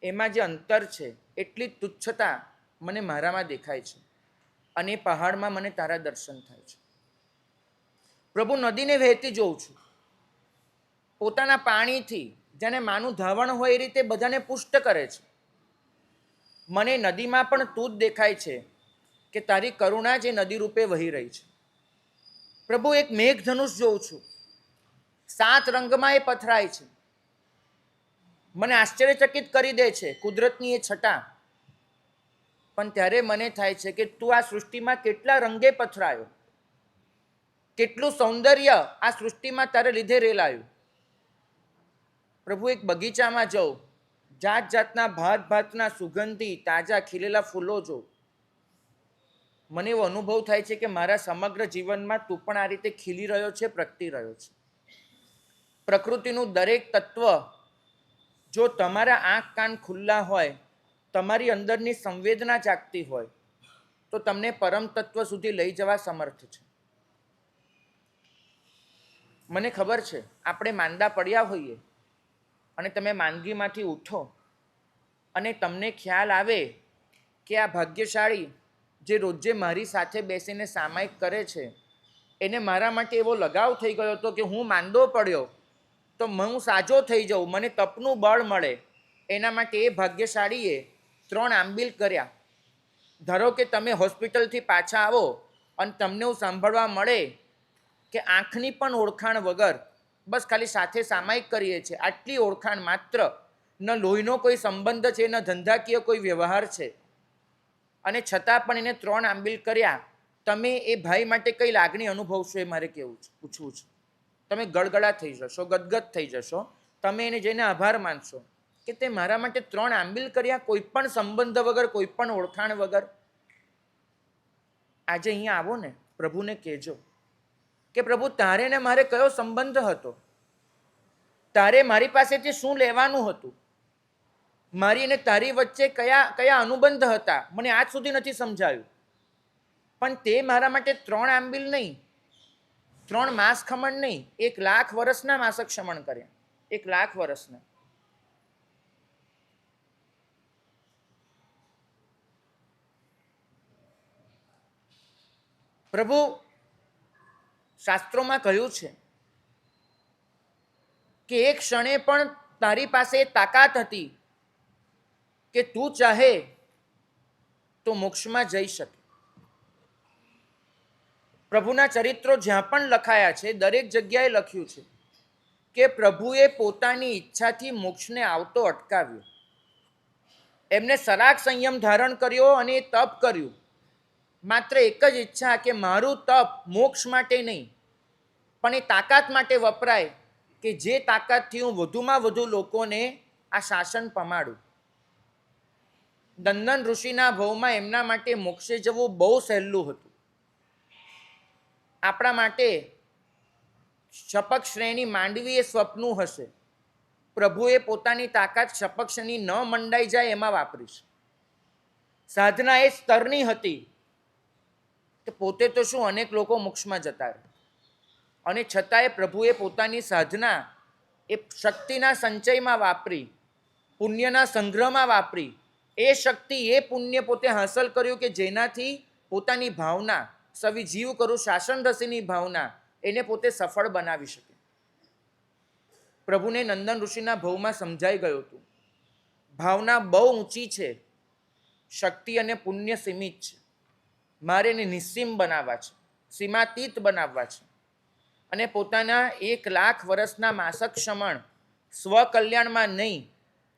એમાં જે અંતર છે એટલી તુચ્છતા મને મારામાં દેખાય છે, અને એ પહાડમાં મને તારા દર્શન થાય છે. પ્રભુ, નદીને વહેતી જોઉં છું, પોતાના પાણીથી જેને માનું ધાવણ હોય એ રીતે બધાને પુષ્ટ કરે છે. મને નદીમાં પણ તું જ દેખાય છે, કે તારી કરુણા જે નદી રૂપે વહી રહી છે. પ્રભુ, એક મેઘધનુષ જોઉં છું, 7 રંગમાં એ પથરાય છે. મને આશ્ચર્યચકિત કરી દે છે કુદરતની એ છટા. પણ ત્યારે મને થાય છે કે તું આ સૃષ્ટિમાં કેટલા રંગે પથરાયો, કેટલું સૌંદર્ય આ સૃષ્ટિમાં તારે લીધે રેલાયું. પ્રભુ, એક બગીચામાં જાઉં, જાત જાતના ભાત ભાતના સુગંધી તાજા ખીલેલા ફૂલો જો, મને એવો અનુભવ થાય છે કે મારા સમગ્ર જીવનમાં તું પણ આ રીતે ખીલી રહ્યો છે, પ્રગટી રહ્યો છે. પ્રકૃતિનું દરેક તત્વ જો તમારા આંખ કાન ખુલ્લા હોય, તમારી અંદરની સંવેદના જાગતી હોય, તો તમને પરમ તત્વ સુધી લઈ જવા સમર્થ છે. મને ખબર છે, આપણે માંદા પડ્યા હોઈએ અને તમે માંદગીમાંથી ઉઠો અને તમને ખ્યાલ આવે કે આ ભાગ્યશાળી જે રોજે મારી સાથે બેસીને સામાયિક કરે છે, એને મારા માટે એવો લગાવ થઈ ગયો હતો કે હું માંદો પડ્યો તો હું સાજો થઈ જાઉં, મને તપનું બળ મળે. એના માટે એ ભાગ્યશાળીએ 3 આંબીલ કર્યા. ધારો કે તમે હોસ્પિટલથી પાછા આવો અને તમને એવું સાંભળવા મળે કે આંખની પણ ઓળખાણ વગર બસ ખાલી સાથે સામાયિક કરીએ છીએ, આટલી ઓળખાણ માત્ર, ન લોહીનો કોઈ સંબંધ છે, ન ધંધાકીય કોઈ વ્યવહાર છે, અને છતાં પણ એને 3 આંબીલ કર્યા. તમે એ ભાઈ માટે કઈ લાગણી અનુભવશો એ મારે કેવું છે, પૂછવું છે. તમે ગળગળા થઈ જશો, ગદગદ થઈ જશો. તમે એને જઈને આભાર માનશો કે તે મારા માટે 3 આંબીલ કર્યા, કોઈ પણ સંબંધ વગર, કોઈ પણ ઓળખાણ વગર. આજે અહીંયા આવો ને, પ્રભુને કહેજો કે પ્રભુ, તારે ને મારે કયો સંબંધ હતો, તારે મારી પાસેથી શું લેવાનું હતું, મારી અને તારી વચ્ચે કયા કયા અનુબંધ હતા, મને આજ સુધી નથી સમજાયું. પણ તે મારા માટે 3 આંબીલ નહીં, 3 માસ ખમણ નહીં, 1,00,000 વર્ષના માસક ક્ષમણ કર્યા. 1,00,000 વર્ષના. પ્રભુ, શાસ્ત્રોમાં કહ્યું છે કે એક ક્ષણે પણ તારી પાસે તાકાત હતી કે તું ચાહે તો મોક્ષમાં જઈ શકે. પ્રભુના ચરિત્રો જ્યાં પણ લખાયા છે, દરેક જગ્યાએ લખ્યું છે કે પ્રભુએ પોતાની ઈચ્છાથી મોક્ષને આવતો અટકાવ્યો. એમને સરાગ સંયમ ધારણ કર્યો અને એ તપ કર્યું, માત્ર એક જ ઈચ્છા કે મારું તપ મોક્ષ માટે નહીં, પણ એ તાકાત માટે વપરાય કે જે તાકાતથી હું વધુમાં વધુ લોકોને આ શાસન પમાડું. દંદન ઋષિના ભવમાં એમના માટે મોક્ષે જવું બહુ સહેલું હતું. આપણા માટે શપક શ્રેણી માંડવી એ સ્વપ્નું હશે. પ્રભુએ પોતાની તાકાત શપક શ્રેણી ન મંડાઈ જાય એમાં વાપરીશ. સાધના એ સ્તરની હતી કે પોતે તો શું અનેક લોકો મોક્ષમાં જતા રહે, અને છતાંય પ્રભુએ પોતાની સાધના એ શક્તિના સંચયમાં વાપરી, પુણ્યના સંગ્રહમાં વાપરી. એ શક્તિ એ પુણ્ય પોતે હાંસલ કર્યું કે જેનાથી પોતાની ભાવના, સવિ જીવ કરું શાસન રસીની ભાવના, એને પોતે સફળ બનાવી શકે. પ્રભુને નંદન ઋષિના ભવમાં સમજાઈ ગયું હતું, ભાવના બહુ ઊંચી છે, શક્તિ અને પુણ્ય સીમિત છે, મારે એને નિસ્સીમ બનાવવા છે, સીમાતીત બનાવવા છે. અને પોતાના 1,00,000 વર્ષના માસક ક્ષમણ સ્વકલ્યાણમાં નહીં,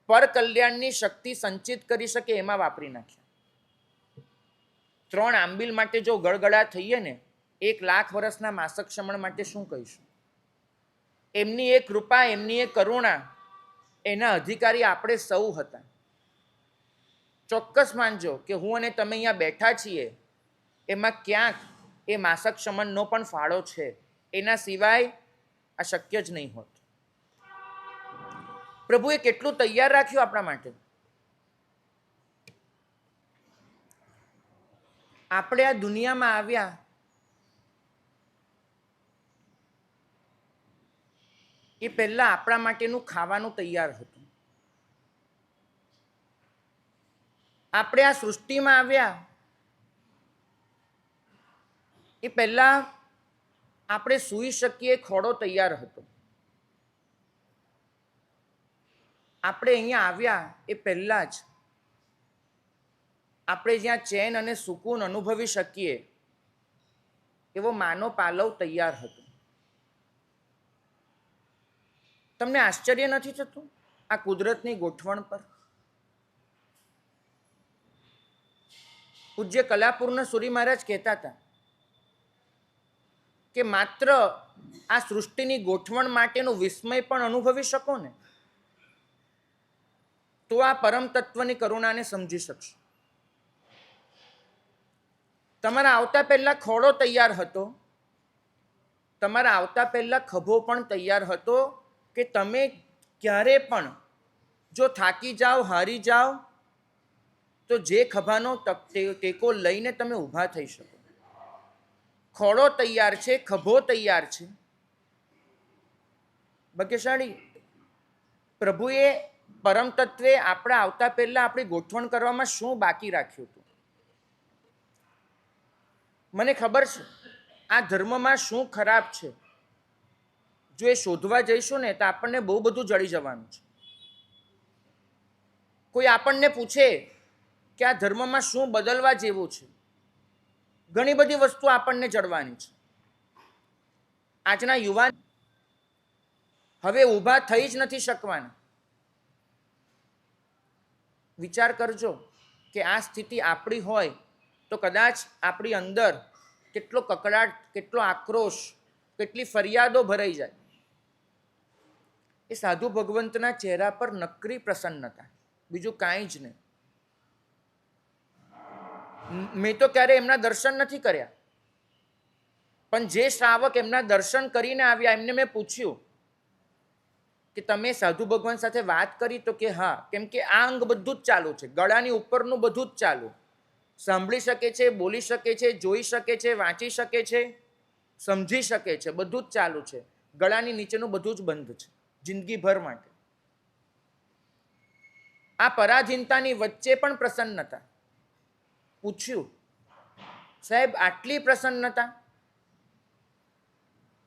પર કલ્યાણની શક્તિ સંચિત કરી શકે એમાં વાપરી નાખ્યા. 3 આંબીલ માટે જો ગળગળા થઈએ ને, 1,00,000 વર્ષના માસક ક્ષમણ માટે શું કહીશું? એમની એ કૃપા, એમની એ કરુણા, એના અધિકારી આપણે સૌ હતા. ચોક્કસ માનજો કે હું અને તમે અહીંયા બેઠા છીએ એમાં ક્યાંક એ માસક શમનનો પણ ફાળો છે. એના સિવાય આ શક્ય જ નહીં હોત. પ્રભુએ કેટલું તૈયાર રાખ્યું આપણા માટે. આપણે આ દુનિયામાં આવ્યા એ પહેલા આપણા માટેનું ખાવાનું તૈયાર હતું. આપણે આ સૃષ્ટિમાં આવ્યા એ પહેલા આપણે સૂઈ શકીએ ખોડો તૈયાર હતો. આપણે અહીંયા આવ્યા એ પહેલા જ આપણે જ્યાં ચેન અને સુકૂન અનુભવી શકીએ એવો માનો પાલવ તૈયાર હતો. તમને આશ્ચર્ય નથી થતું આ કુદરતની ગોઠવણ પર? પૂજ્ય કલાપુરના સુરી મહારાજ કહેતા હતા કે માત્ર આ સૃષ્ટિની ગોઠવણ માટેનું વિસ્મય પણ અનુભવી શકો ને તો આ પરમ તત્વની કરુણાને સમજી શકશો. તમારા આવતા પહેલા ખોડો તૈયાર હતો, તમારા આવતા પહેલા ખભો પણ તૈયાર હતો કે તમે ક્યારે પણ જો થાકી જાઓ, હારી જાઓ તો જે ખભાનો ટેકો લઈને તમે ઊભા થઈ શકો. ખોડો તૈયાર છે, ખભો તૈયાર છે. ભાગ્યશાળી પ્રભુએ પરમ તત્વે આપણા આવતા પહેલા આપણી ગોઠવણ કરવામાં શું બાકી રાખ્યું હતું? મને ખબર છે આ ધર્મમાં શું ખરાબ છે. જો એ શોધવા જઈશું ને તો આપણને બહુ બધું જડી જવાનું છે. કોઈ આપણને પૂછે કે આ ધર્મમાં શું બદલવા જેવું છે, ઘણી બધી વસ્તુ આપણને જડવાની છે. આજના યુવાન હવે ઊભા થઈ જ નથી શકવાના. વિચાર કરજો કે આ સ્થિતિ આપણી હોય તો કદાચ આપણી અંદર કેટલો કકડાટ, કેટલો આક્રોશ, કેટલી ફરિયાદો ભરાઈ જાય. એ સાધુ ભગવંતના ચહેરા પર નકરી પ્રસન્નતા, બીજું કાંઈ જ નહીં. મેં તો ક્યારે એમના દર્શન નથી કર્યા, પણ જે શ્રાવક એમના દર્શન કરીને આવ્યા એમને મેં પૂછ્યું કે તમે સાધુ ભગવાન સાથે વાત કરી? તો કે હા, કેમ કે આ અંગ બધું જ ચાલુ છે, ગળાની ઉપરનું બધું જ ચાલુ. સાંભળી શકે છે, બોલી શકે છે, જોઈ શકે છે, વાંચી શકે છે, સમજી શકે છે, બધું જ ચાલુ છે. ગળાની નીચેનું બધું જ બંધ છે જિંદગીભર માટે. આ પરાધીનતાની વચ્ચે પણ પ્રસન્નતા. પૂછ્યું સાહેબ આટલી પ્રસન્નતા?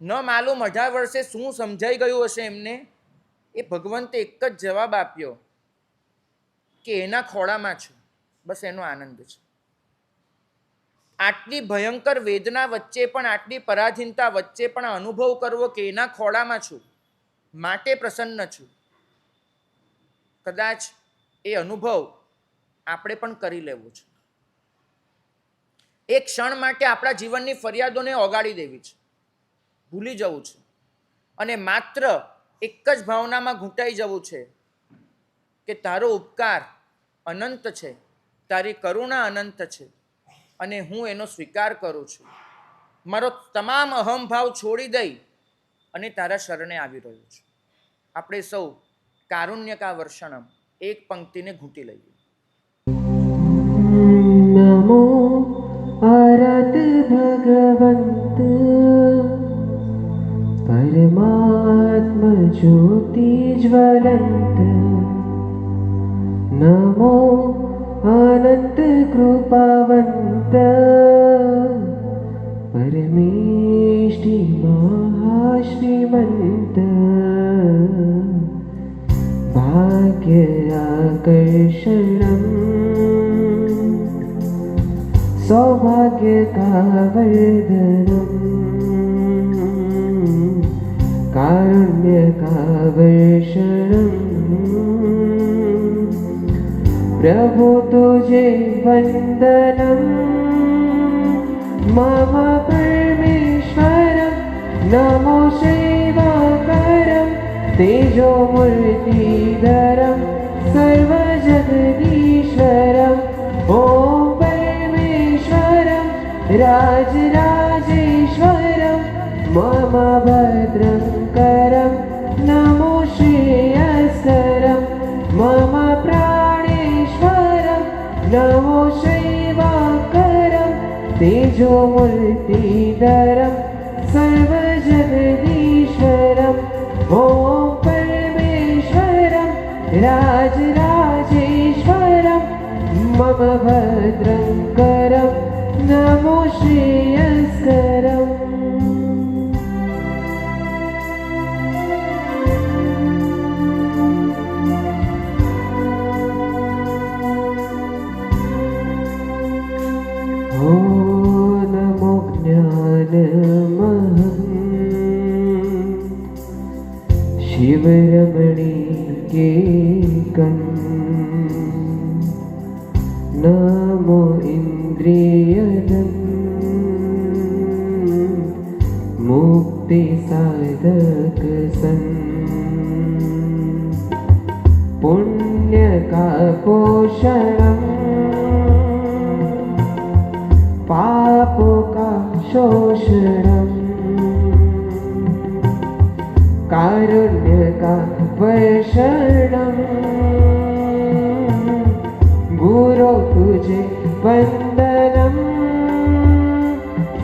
ન માલુમ 18 વર્ષે શું સમજાઈ ગયું હશે એમને. એ ભગવંતે એક જ જવાબ આપ્યો કે એના ખોળામાં છું, બસ એનો આનંદ છે. આટલી ભયંકર વેદના વચ્ચે પણ, આટલી પરાધીનતા વચ્ચે પણ અનુભવ કરવો કે એના ખોળામાં છું, માટે પ્રસન્ન છું. કદાચ એ અનુભવ આપણે પણ કરી લેવો છે. એક ક્ષણ માટે આપણા જીવનની ફરિયાદોને ઓગાળી દેવી છે, ભૂલી જવું છે, અને માત્ર એક જ ભાવનામાં ઘૂંટાઈ જવું છે કે તારો ઉપકાર અનંત છે, તારી કરુણા અનંત છે, અને હું એનો સ્વીકાર કરું છું. મારો તમામ અહંભાવ છોડી દઈ અને તારા શરણે આવી રહ્યો છું. આપણે સૌ કારુણ્યકા વર્ષણમ એક પંક્તિને ઘૂંટી લઈએ. भगवन्त परमात्म ज्योति ज्वलन्त नमो अनंत कृपावन्त परमेष्टि महाश्रीमन्त भाग्य आकर्षणम् सौभाग्य का वर्धनम् कारुण्य का वर्षणम् प्रभु तुझे वंदनम् मम परमेश्वरं नमो सेवाकरं तेजोमूर्तिधरं सर्वजगदीश्वरम् ॐ परमेश्वरं राजराजेश्वरं मम भद्रं करं नमो श्रेयस्करं मम प्राणेश्वरं नमो सेवाकरं तेजोमूर्तिधरं सर्वजगदीश्वरम् ॐ परमेश्वरं राजराजेश्वरं मम भद्रं करं नमो श्रेयस्करम् नमो ज्ञानमहं शिवरमणिकेकं नमो इन्द्रियदं मुक्तिसाधकसं पुण्यकापोषणम् पापो का शोषणम् कारुण्य का वर्षणम् गुरो तुझे वंदनम्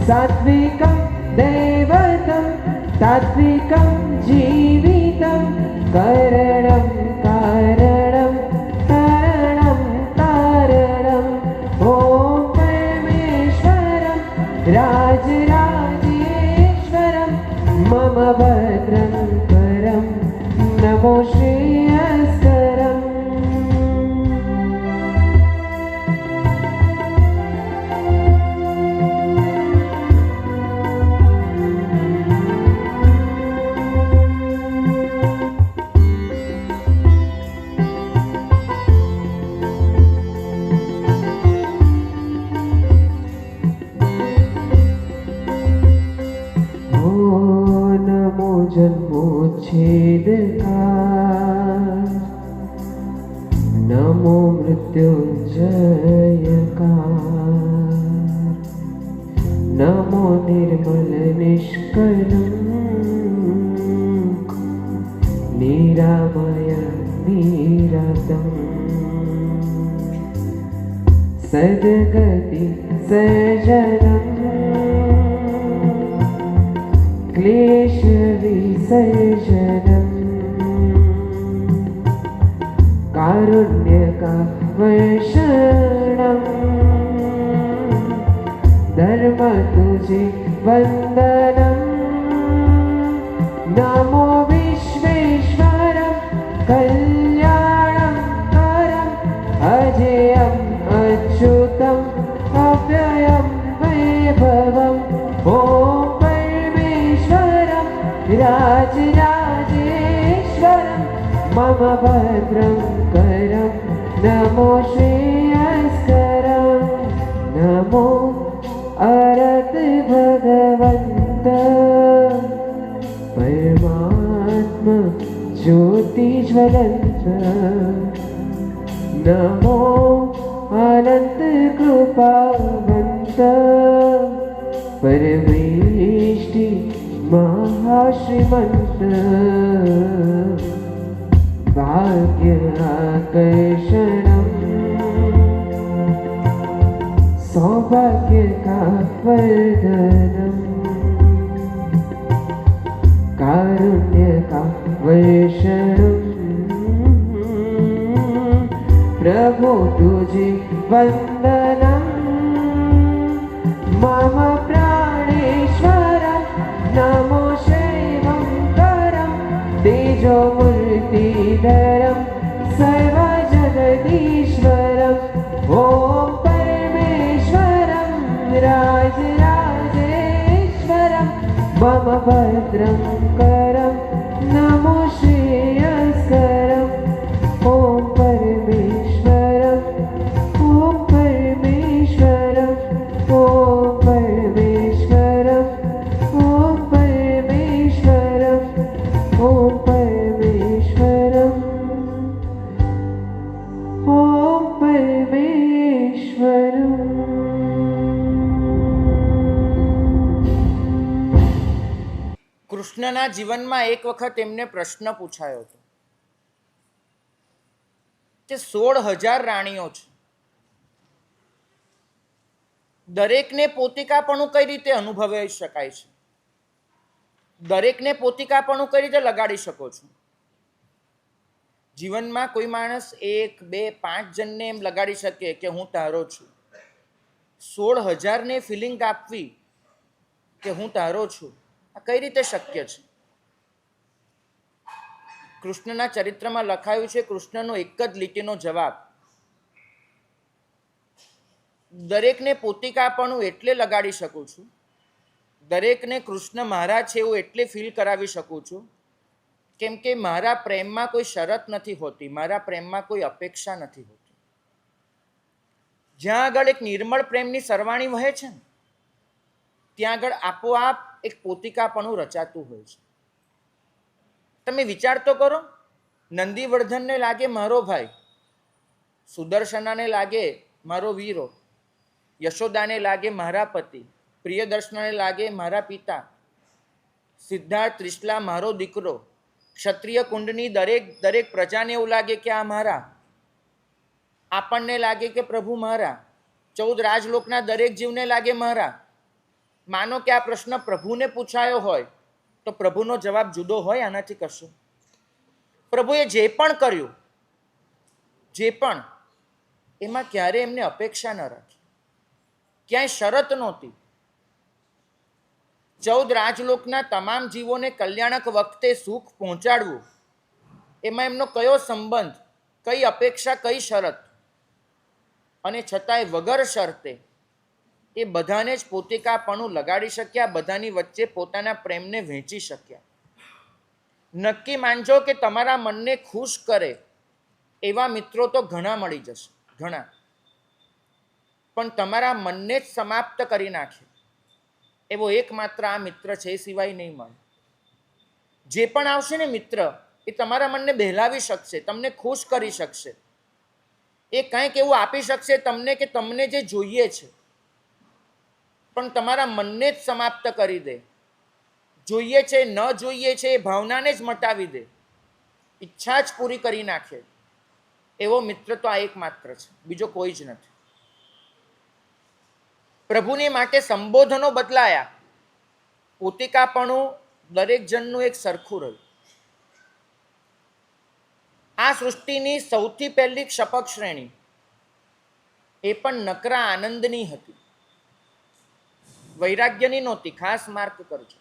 सात्विकं दैवतं तात्विकं जीवितं करणं कारणं तरणं तारणम् ॐ राजराजेश्वरं मम भद्रं करं नमो श्रेयस्करम् जन्मोच्छेदका नमो मृत्युंजयकार नमो निर्मल निष्कलं निरामय निरतं सद्गति सजनं क्लेश विसर्जनम् कारुण्य का वर्षणम् धर्म तुझे वंदनम् नमो विश्वेश्वरं कल्याणं करम् अजेयम् अच्युतम् अव्ययं वैभवम् ॐ राजराजेश्वरं मम भद्रं करं नमो श्रेयस्करं नमो अरत भगवन्त परमात्म ज्योति ज्वलन्त नमो अनंत कृपावन्त परमेष्टि महाश्रीमन्त भाग्य आकर्षणम् सौभाग्य का वर्धनम, कारुण्य का वर्षणम, प्रभु तुझे वंदनम, मम प्राणेश्वर नमो शैवं करम, तेजो मूर्तिधरम सर्वजगदीश्वरम, ओम परमेश्वरम राजराजेश्वरम, मम भद्रं करम नमो श्रेयस्करम, ओम परमेश्वरम, ओम परमेश्वरम, ओम परमेश्वरम, ओम परमेश्वरम, ओम परमेश्वरम, ओम परमेश्वरम. કૃષ્ણના જીવનમાં એક વખત એમને પ્રશ્ન પૂછાયો હતો કે 16,000 રાણીઓ છે, દરેકને પોતિકાપણું કઈ રીતે અનુભવી શકાય છે? દરેકને પોતિકાપણું કઈ રીતે લગાડી શકો છો? જીવનમાં કોઈ માણસ 1, 2, 5 જણને એમ લગાડી શકે કે હું તારો છું. 16,000ને ફિલિંગ આપવી કે હું તારો છું, આ કઈ રીતે શક્ય છે? કૃષ્ણના ચરિત્રમાં લખાયું છે, કૃષ્ણનો એક જ લીટીનો જવાબ: દરેકને પોતિકાપણું એટલે લગાડી શકું છું, દરેકને કૃષ્ણ મારા છે એવું એટલે ફીલ કરાવી શકું છું કેમ કે મારા પ્રેમમાં કોઈ શરત નથી હોતી, મારા પ્રેમમાં કોઈ અપેક્ષા નથી હોતી. જ્યાં આગળ એક નિર્મળ પ્રેમની સરવાણી વહે છે ને, ત્યાં આગળ આપોઆપ એક પોતિકાપણું રચાતું હોય છે. તમે વિચાર તો કરો, નંદીવર્ધનને લાગે મારો ભાઈ, સુદર્શનાને લાગે મારો વીરો, યશોદાને લાગે મારા પતિ, પ્રિયદર્શનાને લાગે મારા પિતા, સિદ્ધાર્થ ત્રિશલા મારો દીકરો, ક્ષત્રિય કુંડની દરેક પ્રજાને એવું લાગે કે આ મારા, આપણને લાગે કે પ્રભુ મારા, 14 રાજલોકના દરેક જીવને લાગે મારા. માનો કે આ પ્રશ્ન પ્રભુને પૂછાયો હોય તો પ્રભુનો જવાબ જુદો હોય આનાથી કશું? પ્રભુએ જે પણ કર્યું, જે પણ, એમાં ક્યારે એમને અપેક્ષા ન રાખી, ક્યાંય શરત નહોતી. 14 રાજલોકના તમામ જીવોને કલ્યાણક વખતે સુખ પહોંચાડવું, એમાં એમનો કયો સંબંધ, કઈ અપેક્ષા, કઈ શરત? અને છતાંય વગર શરતે એ બધાને જ પોતિકાપણું લગાડી શક્યા, બધાની વચ્ચે પોતાના પ્રેમને વહેંચી શક્યા. નક્કી માનજો કે તમારા મનને ખુશ કરે એવા મિત્રો તો ઘણા મળી જશે, ઘણા, પણ તમારા મનને જ સમાપ્ત કરી નાખે એવો એકમાત્ર આ મિત્ર છે, એ સિવાય નહીં મળે. જે પણ આવશે ને મિત્ર, એ તમારા મનને બહેલાવી શકશે, તમને ખુશ કરી શકશે, એ કંઈક એવું આપી શકશે તમને કે તમને જે જોઈએ છે, પણ તમારા મનને જ સમાપ્ત કરી દે. જોઈએ છે, ન જોઈએ છે એ ભાવનાને જ મટાવી દે, ઈચ્છા જ પૂરી કરી નાખે એવો મિત્ર તો આ એકમાત્ર છે, બીજો કોઈ જ નથી. પ્રભુની માટે સંબોધનો બદલાયા, પોતિકાપણું દરેક જણનું એક સરખું રહ્યું. આ સૃષ્ટિની સૌથી પહેલી ક્ષપક શ્રેણી એ પણ નકરા આનંદની હતી, વૈરાગ્યની નહોતી. ખાસ માર્ક કરજો,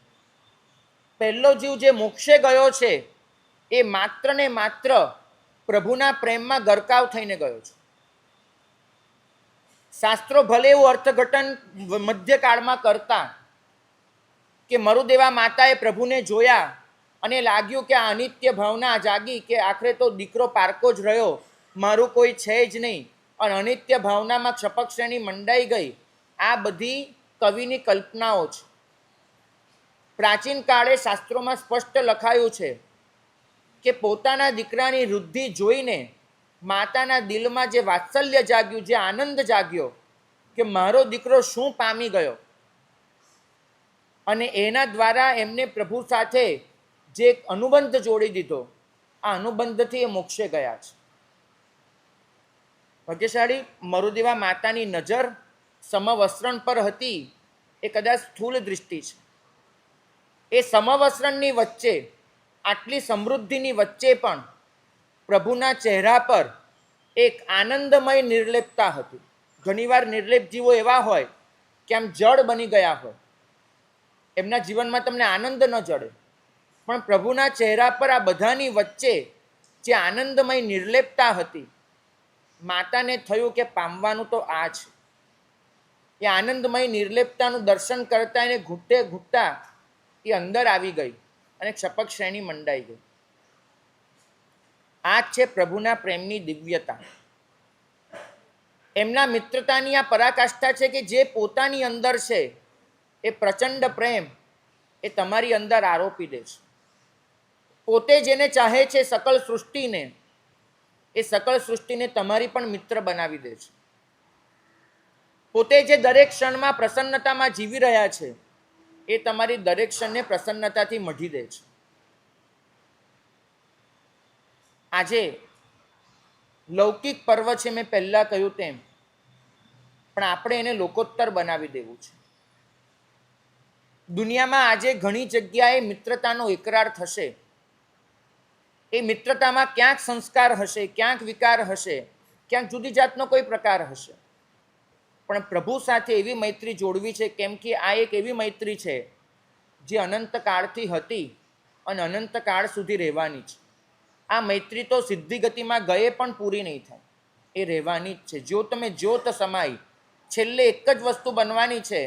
પહેલો જીવ જે મોક્ષે ગયો છે એ માત્ર ને માત્ર પ્રભુના પ્રેમમાં ગરકાવ થઈને ગયો છે. શાસ્ત્રો ભલે એવું અર્થઘટન મધ્યકાળમાં કરતા કે મરુદેવા માતાએ પ્રભુને જોયા અને લાગ્યું કે આ અનિત્ય ભાવના જાગી કે આખરે તો દીકરો પારકો જ રહ્યો, મારું કોઈ છે જ નહીં, અને અનિત્ય ભાવનામાં ક્ષપક શ્રેણી મંડાઈ ગઈ. આ બધી કવિની કલ્પનાઓ છે. પ્રાચીન કાળે શાસ્ત્રોમાં સ્પષ્ટ લખાયું છે કે પોતાના દીકરાની વૃદ્ધિ જોઈને માતાના દિલમાં જે વાત્સલ્ય જાગ્યું, જે આનંદ જાગ્યો કે મારો દીકરો શું પામી ગયો, અને એના દ્વારા એમને પ્રભુ સાથે જે એક અનુબંધ જોડી દીધો, આ અનુબંધથી એ મોક્ષે ગયા છે. ભાગ્યશાળી મરુદેવા માતાની નજર સમવસ્ત્રણ પર હતી એ કદાચ સ્થૂળ દૃષ્ટિ છે. એ સમવસ્ત્રણની વચ્ચે, આટલી સમૃદ્ધિની વચ્ચે પણ પ્રભુના ચહેરા પર એક આનંદમય નિર્લેપતા હતી. ઘણીવાર નિર્લેપ જીવો એવા હોય કે આમ જળ બની ગયા હોય, એમના જીવનમાં તમને આનંદ ન જડે, પણ પ્રભુના ચહેરા પર આ બધાની વચ્ચે જે આનંદમય નિર્લેપતા હતી, માતાને થયું કે પામવાનું તો આ છે. એ આનંદમય નિર્લેપતાનું દર્શન કરતા એને ઘૂંટે ઘૂંટતા એ અંદર આવી ગઈ અને ક્ષપક શ્રેણી મંડાઈ ગઈ. આ છે પ્રભુના પ્રેમની દિવ્યતા. એમના મિત્રતાની આ પરાકાષ્ઠા છે કે જે પોતાની અંદર છે એ પ્રચંડ પ્રેમ એ તમારી અંદર આરોપી દે છે. પોતે જેને ચાહે છે સકલ સૃષ્ટિને, એ સકલ સૃષ્ટિને તમારી પણ મિત્ર બનાવી દે છે. પોતે જે દરેક ક્ષણમાં પ્રસન્નતામાં જીવી રહ્યા છે એ તમારી દરેક ક્ષણને પ્રસન્નતાથી મઢી દે છે. આજે લૌકિક પર્વ છે, મેં પહેલા કહ્યું તેમ, પણ આપણે એને લોકોત્તર બનાવી દેવું છે. દુનિયામાં આજે ઘણી જગ્યાએ મિત્રતાનો એકરાર થશે. એ મિત્રતામાં ક્યાંક સંસ્કાર હશે, ક્યાંક વિકાર હશે, ક્યાંક જુદી જાતનો કોઈ પ્રકાર હશે, પણ પ્રભુ સાથે એવી મૈત્રી જોડવી છે, કેમ કે આ એક એવી મૈત્રી છે જે અનંતકાળથી હતી અને અનંતકાળ સુધી રહેવાની છે. આ મૈત્રી તો સિદ્ધિ ગતિમાં ગયે પણ પૂરી નહીં થાય, એ રહેવાની જ છે. જો તમે જ્યોત સમાય, છેલ્લે એક જ વસ્તુ બનવાની છે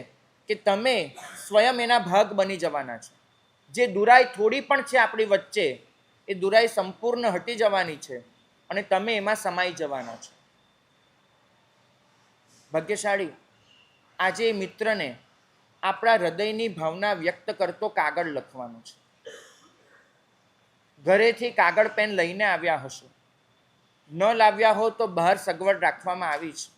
કે તમે સ્વયં એના ભાગ બની જવાના છે. જે દુરાઈ થોડી પણ છે આપણી વચ્ચે, એ દુરાઈ સંપૂર્ણ હટી જવાની છે અને તમે એમાં સમાઈ જવાના છો. ભાગ્યશાળી આજે એ મિત્રને આપણા હૃદયની ભાવના વ્યક્ત કરતો કાગળ લખવાનો છે. ઘરેથી કાગળ પેન લઈને આવ્યા હશો, ન લાવ્યા હો તો બહાર સગવડ રાખવામાં આવી છે.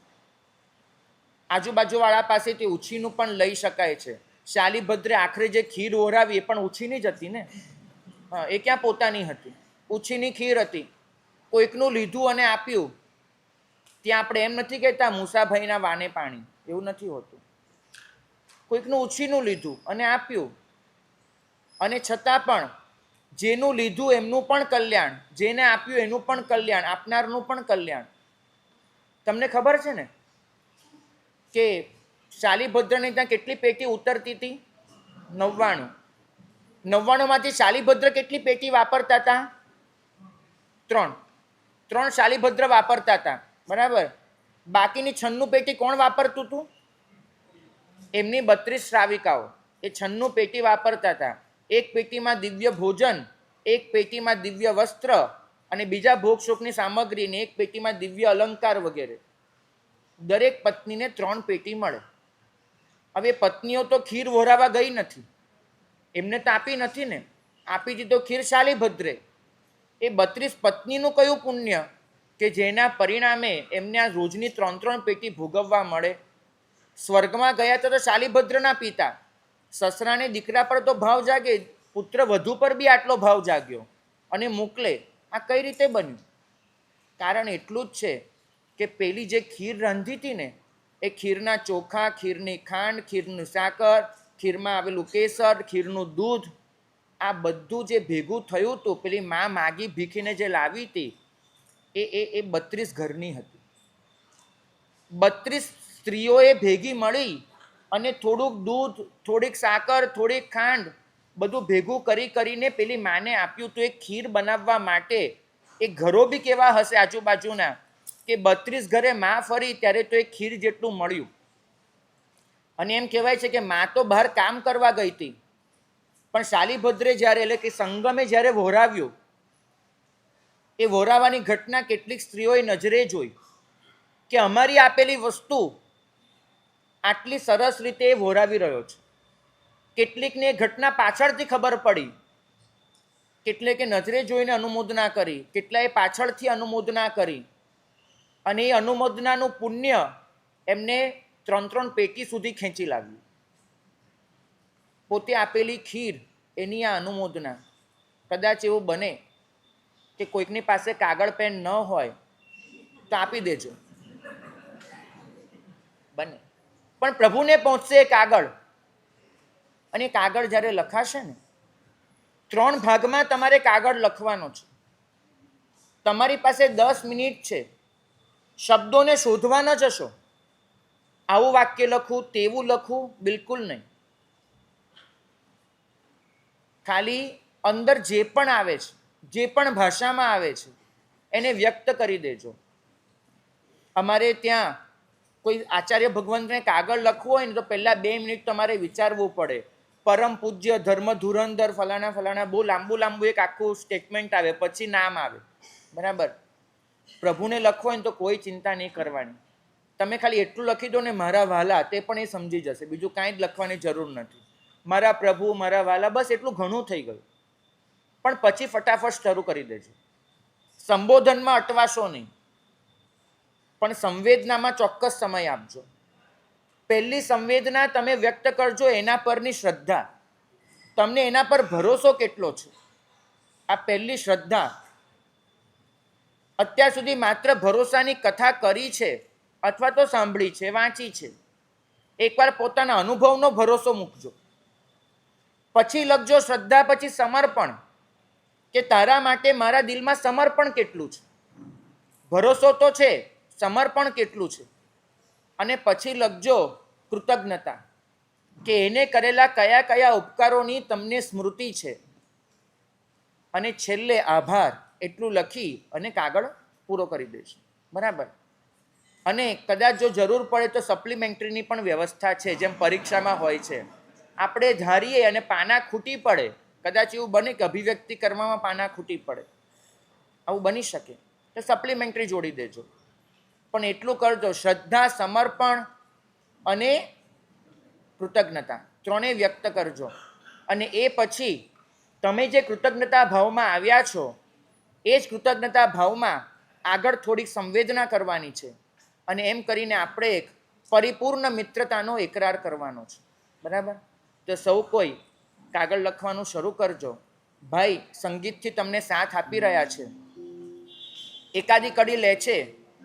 આજુબાજુવાળા પાસેથી ઉછીનું પણ લઈ શકાય છે. શાલીભદ્રે આખરે જે ખીર ઓરાવી એ પણ ઉછીની જ હતી ને. હા, એ ક્યાં પોતાની હતી? ઉછીની ખીર હતી. કોઈકનું લીધું અને આપ્યું. ત્યાં આપણે એમ નથી કહેતા મુસાભાઈના વાને પાણી, એવું નથી હોતું. કોઈકનું ઉછીનું લીધું અને આપ્યું, અને છતાં પણ જેનું લીધું એમનું પણ કલ્યાણ, જેને આપ્યું એનું પણ કલ્યાણ, આપનારનું પણ કલ્યાણ. તમને ખબર છે ને કે શાલીભદ્રને ત્યાં કેટલી પેટી ઉતરતી હતી? 99. 99માંથી શાલીભદ્ર કેટલી પેટી વાપરતા હતા? 3 શાલીભદ્ર વાપરતા હતા, બરાબર. બાકીની 96 પેટી કોણ વાપરતું હતું? એમની 32 શ્રાવિકાઓ એ 96 પેટી વાપરતા હતા. એક પેટીમાં દિવ્ય ભોજન, એક પેટીમાં દિવ્ય વસ્ત્ર અને બીજા ભોગ શોકની સામગ્રીને એક પેટીમાં દિવ્ય અલંકાર વગેરે. દરેક પત્નીને 3 પેટી મળે. હવે પત્નીઓ તો ખીર વહોરાવા ગઈ નથી, એમને તો આપી નથી ને, આપી દીધો ખીર શાલીભદ્રે. એ 32 પત્નીનું કયું પુણ્ય કે જેના પરિણામે એમને આ રોજની 3 પેટી ભોગવવા મળે. સ્વર્ગમાં ગયા તો શાલીભદ્રના પિતા, સસરાને દીકરા પર તો ભાવ જાગે, પુત્ર વધુ પર બી આટલો ભાવ જાગ્યો અને મોકલે. આ કઈ રીતે બન્યું? કારણ એટલું જ છે કે પેલી જે ખીર રાંધી હતી ને, એ ખીરના ચોખા, ખીરની ખાંડ, ખીરનું સાકર, ખીરમાં આવેલું કેસર, ખીરનું દૂધ, આ બધું જે ભેગું થયું હતું, પેલી મા માગી ભીખીને જે લાવી હતી, એ 32 ઘરની હતી. 32 સ્ત્રીઓએ ભેગી મળી અને થોડુંક દૂધ, થોડીક સાકર, થોડીક ખાંડ, બધું ભેગું કરીને પેલી માને આપ્યું. તો એ ખીર બનાવવા માટે એ ઘરો બી કેવા હશે આજુબાજુના કે 32 ઘરે મા ફરી ત્યારે તો એ ખીર જેટલું મળ્યું. અને એમ કહેવાય છે કે મા તો બહાર કામ કરવા ગઈ હતી, પણ શાલીભદ્રે જ્યારે, એટલે કે સંગમે જ્યારે વહોરાવ્યું, એ વહોરાવાની ઘટના કેટલીક સ્ત્રીઓએ નજરે જોઈ કે અમારી આપેલી વસ્તુ આટલી સરસ રીતે એ વહોરાવી રહ્યો છે. કેટલીકને એ ઘટના પાછળથી ખબર પડી, કેટલેકે નજરે જોઈને અનુમોદના કરી, કેટલાએ પાછળથી અનુમોદના કરી, અને એ અનુમોદનાનું પુણ્ય એમને 3 પેટી સુધી ખેંચી લાવ્યું. પોતે આપેલી ખીર, એની આ અનુમોદના. કદાચ એવું બને કે કોઈકની પાસે કાગળ પેન ન હોય તો આપી દેજો, બને. પણ પ્રભુને પહોંચશે એ કાગળ. અને કાગળ જ્યારે લખાશે ને, 3 ભાગમાં તમારે કાગળ લખવાનો છે. તમારી પાસે 10 મિનિટ છે. શબ્દોને શોધવા ન જશો. આવું વાક્ય લખું, તેવું લખું, બિલકુલ નહીં. ખાલી અંદર જે પણ આવે છે, જે પણ ભાષામાં આવે છે, એને વ્યક્ત કરી દેજો. અમારે ત્યાં કોઈ આચાર્ય ભગવંતને કાગળ લખવું હોય ને તો પહેલાં 2 મિનિટ તમારે વિચારવું પડે. પરમ પૂજ્ય ધર્મ ધુરંધર ફલાણા ફલાણા બહુ લાંબુ એક આખું સ્ટેટમેન્ટ આવે, પછી નામ આવે. બરાબર. પ્રભુને લખવો હોય ને તો કોઈ ચિંતા નહીં કરવાની. તમે ખાલી એટલું લખી દો ને, મારા વાલા, તે પણ એ સમજી જશે. બીજું કાંઈ જ લખવાની જરૂર નથી. મારા પ્રભુ, મારા વાલા, બસ એટલું ઘણું થઈ ગયું. પણ પછી ફટાફટ શરૂ કરી દેજો. સંબોધનમાં અટવાશો નહીં, પણ સંવેદનામાં ચોક્કસ સમય આપજો. પહેલી સંવેદના તમે વ્યક્ત કરજો એના પરની શ્રદ્ધા. તમને એના પર ભરોસો કેટલો છે, આ પહેલી શ્રદ્ધા. અત્યાર સુધી માત્ર ભરોસાની કથા કરી છે અથવા તો સાંભળી છે, વાંચી છે. એકવાર પોતાના અનુભવનો ભરોસો મૂકજો. પછી લખજો શ્રદ્ધા, પછી સમર્પણ, કે તારા માટે મારા દિલમાં સમર્પણ કેટલું છે. ભરોસો તો છે, સમર્પણ કેટલું છે. અને પછી લખજો કૃતજ્ઞતા, કે એને કરેલા કયા કયા ઉપકારોની તમને સ્મૃતિ છે. અને છેલ્લે આભાર. એટલું લખી અને કાગળ પૂરો કરી દેજો. બરાબર. અને કદાચ જો જરૂર પડે તો સપ્લિમેન્ટરીની પણ વ્યવસ્થા છે, જેમ પરીક્ષામાં હોય છે. આપણે ધારીએ અને પાના ખૂટી પડે, કદાચ એવું બને કે અભિવ્યક્તિ કરવામાં પાના ખૂટી પડે, આવું બની શકે, તો સપ્લિમેન્ટરી જોડી દેજો. પણ એટલું કરજો, શ્રદ્ધા, સમર્પણ અને કૃતજ્ઞતા ત્રણેય વ્યક્ત કરજો. અને એ પછી તમે જે કૃતજ્ઞતા ભાવમાં આવ્યા છો એ જ કૃતજ્ઞતા ભાવમાં આગળ થોડીક સંવેદના કરવાની છે. અને એમ કરીને આપણે એક પરિપૂર્ણ મિત્રતાનો એકરાર કરવાનો છે. બરાબર. તો સૌ કોઈ કાગળ લખવાનું શરૂ કરજો. ભાઈ સંગીતથી તમને સાથ આપી રહ્યા છે. એકાદી કડી લે છે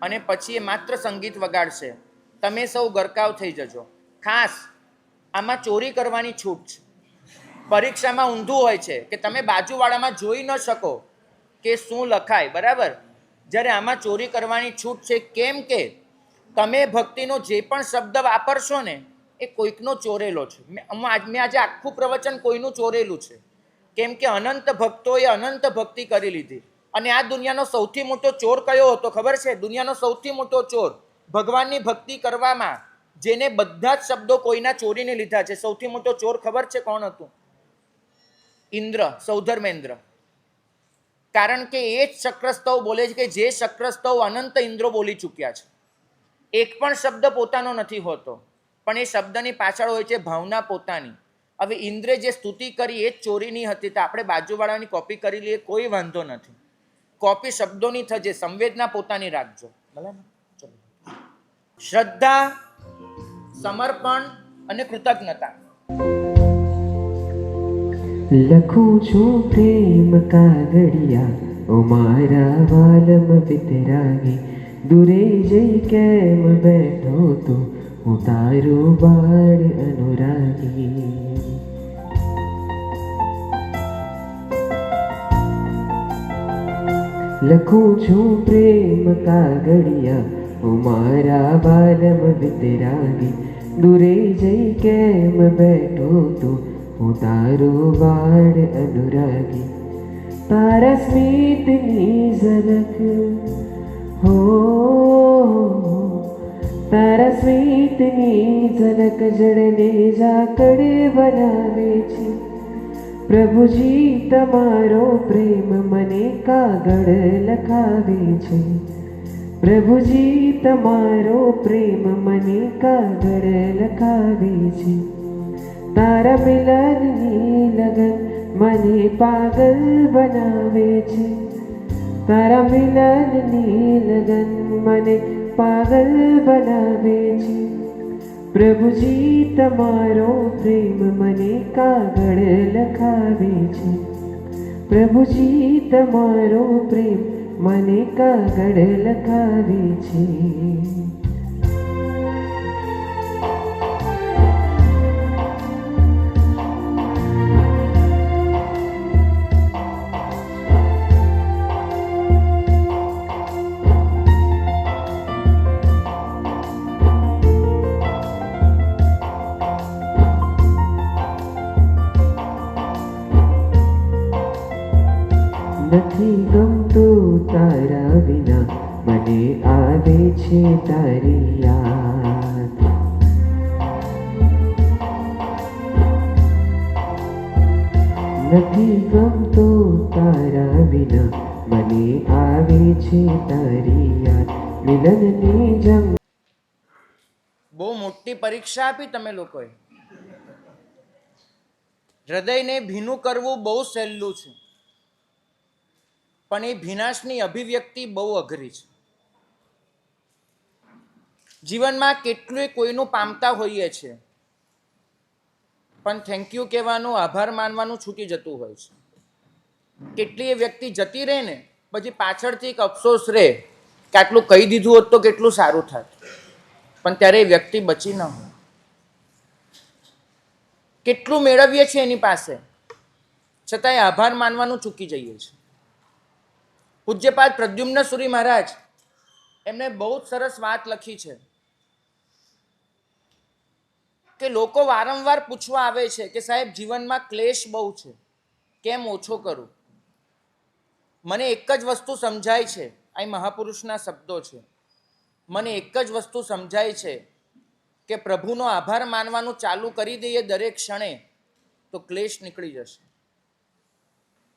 અને પછી એ માત્ર સંગીત વગાડશે. તમે સૌ ગરકાવ થઈ જજો. ખાસ આમાં ચોરી કરવાની છૂટ છે. પરીક્ષામાં ઊંધું હોય છે કે તમે બાજુવાળામાં જોઈ ન શકો કે શું લખાય. બરાબર. જ્યારે આમાં ચોરી કરવાની છૂટ છે. કેમ કે તમે ભક્તિનો જે પણ શબ્દ વાપરશો ને એ કોઈકનો ચોરેલો છે. મેં આજે આખું પ્રવચન કોઈનું ચોરેલું છે. કેમ કે અનંત ભક્તોએ અનંત ભક્તિ કરી લીધી. અને આ દુનિયાનો સૌથી મોટો ચોર કયો હતો ખબર છે? દુનિયાનો સૌથી મોટો ચોર ભગવાનની ભક્તિ કરવામાં જેને બધા જ શબ્દો કોઈના ચોરીને લીધા છે, સૌથી મોટો ચોર ખબર છે કોણ હતું? ઇન્દ્ર, સૌધર્મેન્દ્ર. કારણ કે એ જ શક્રસ્તવ બોલે છે કે જે શક્રસ્તવ અનંત ઇન્દ્રો બોલી ચૂક્યા છે. એક પણ શબ્દ પોતાનો નથી હોતો, પણ એ શબ્દની પાછળ હોય છે ભાવના પોતાની. હવે ઇન્દ્રે જે સ્તુતિ કરી એ જ ચોરીની હતી, તો આપણે બાજુવાળાની કોપી કરી લઈએ, કોઈ વાંધો નથી. કોપી શબ્દોની થજે, સંવેદના પોતાની રાખજો. બરાબર. ચલો. શ્રદ્ધા, સમર્પણ અને કૃતજ્ઞતા. લખું છું પ્રેમ કાગળિયા, ઓ મારા વાલમ વિતરાગી, દૂરે જઈ કેમ બેઠો તો હું તારો બાળ અનુરાગી. લખું છું પ્રેમ કાગળિયા, ઓ મારા વાલમ વિતરાગી, દૂરે જઈ કેમ બેઠો તો હું તારો બાળ અનુરાગી. તારા સ્મિતની ઝલક, હો તારા સ્મિતની ઝલક જડને ઝાકળ બનાવે છે. પ્રભુજી તમારો પ્રેમ મને કાગળ લખાવે છે. પ્રભુજી તમારો પ્રેમ મને કાગળ લખાવે છે. તારા મિલનની લગન મને પાગલ બનાવે છે. તારા મિલનની લગન મને પાગલ બનાવે છે. પ્રભુજી તમારો પ્રેમ મને કાગળ લખાવે છે. પ્રભુજી તમારો પ્રેમ મને કાગળ લખાવે છે. નથી ગમતું તારા વિના, મને આવે છે તારી યાદ. નથી ગમતું તારા વિના, મને આવે છે તારી યાદ. મિલનની જંગ. બહુ મોટી પરીક્ષા આપી તમે લોકોએ. હૃદયને ભીનું કરવું બહુ સહેલું છે, પણ એ ભીનાશની અભિવ્યક્તિ બહુ અઘરી છે. જીવનમાં કેટલું કોઈનું પામતા હોઈએ છે, પણ થેન્ક યુ કહેવાનું, આભાર માનવાનું છૂટી જતું હોય છે. કેટલી એ વ્યક્તિ જતી રહે ને પછી પાછળથી એક અફસોસ રહે કે આટલું કહી દીધું હોત તો કેટલું સારું થાત, પણ ત્યારે એ વ્યક્તિ બચી ન હોય. કેટલું મેળવીએ છીએ એની પાસે, છતાંય આભાર માનવાનું ચૂકી જઈએ છીએ. પૂજ્યપાદ પ્રદ્યુમ્ન સુરી મહારાજ એમને બહુ જ સરસ વાત લખી છે કે લોકો વારંવાર પૂછવા આવે છે કે સાહેબ જીવનમાં ક્લેશ બહુ છે, કેમ ઓછો કરું? મને એક જ વસ્તુ સમજાય છે, અહીં મહાપુરુષના શબ્દો છે, મને એક જ વસ્તુ સમજાય છે કે પ્રભુનો આભાર માનવાનું ચાલુ કરી દઈએ દરેક ક્ષણે તો ક્લેશ નીકળી જશે.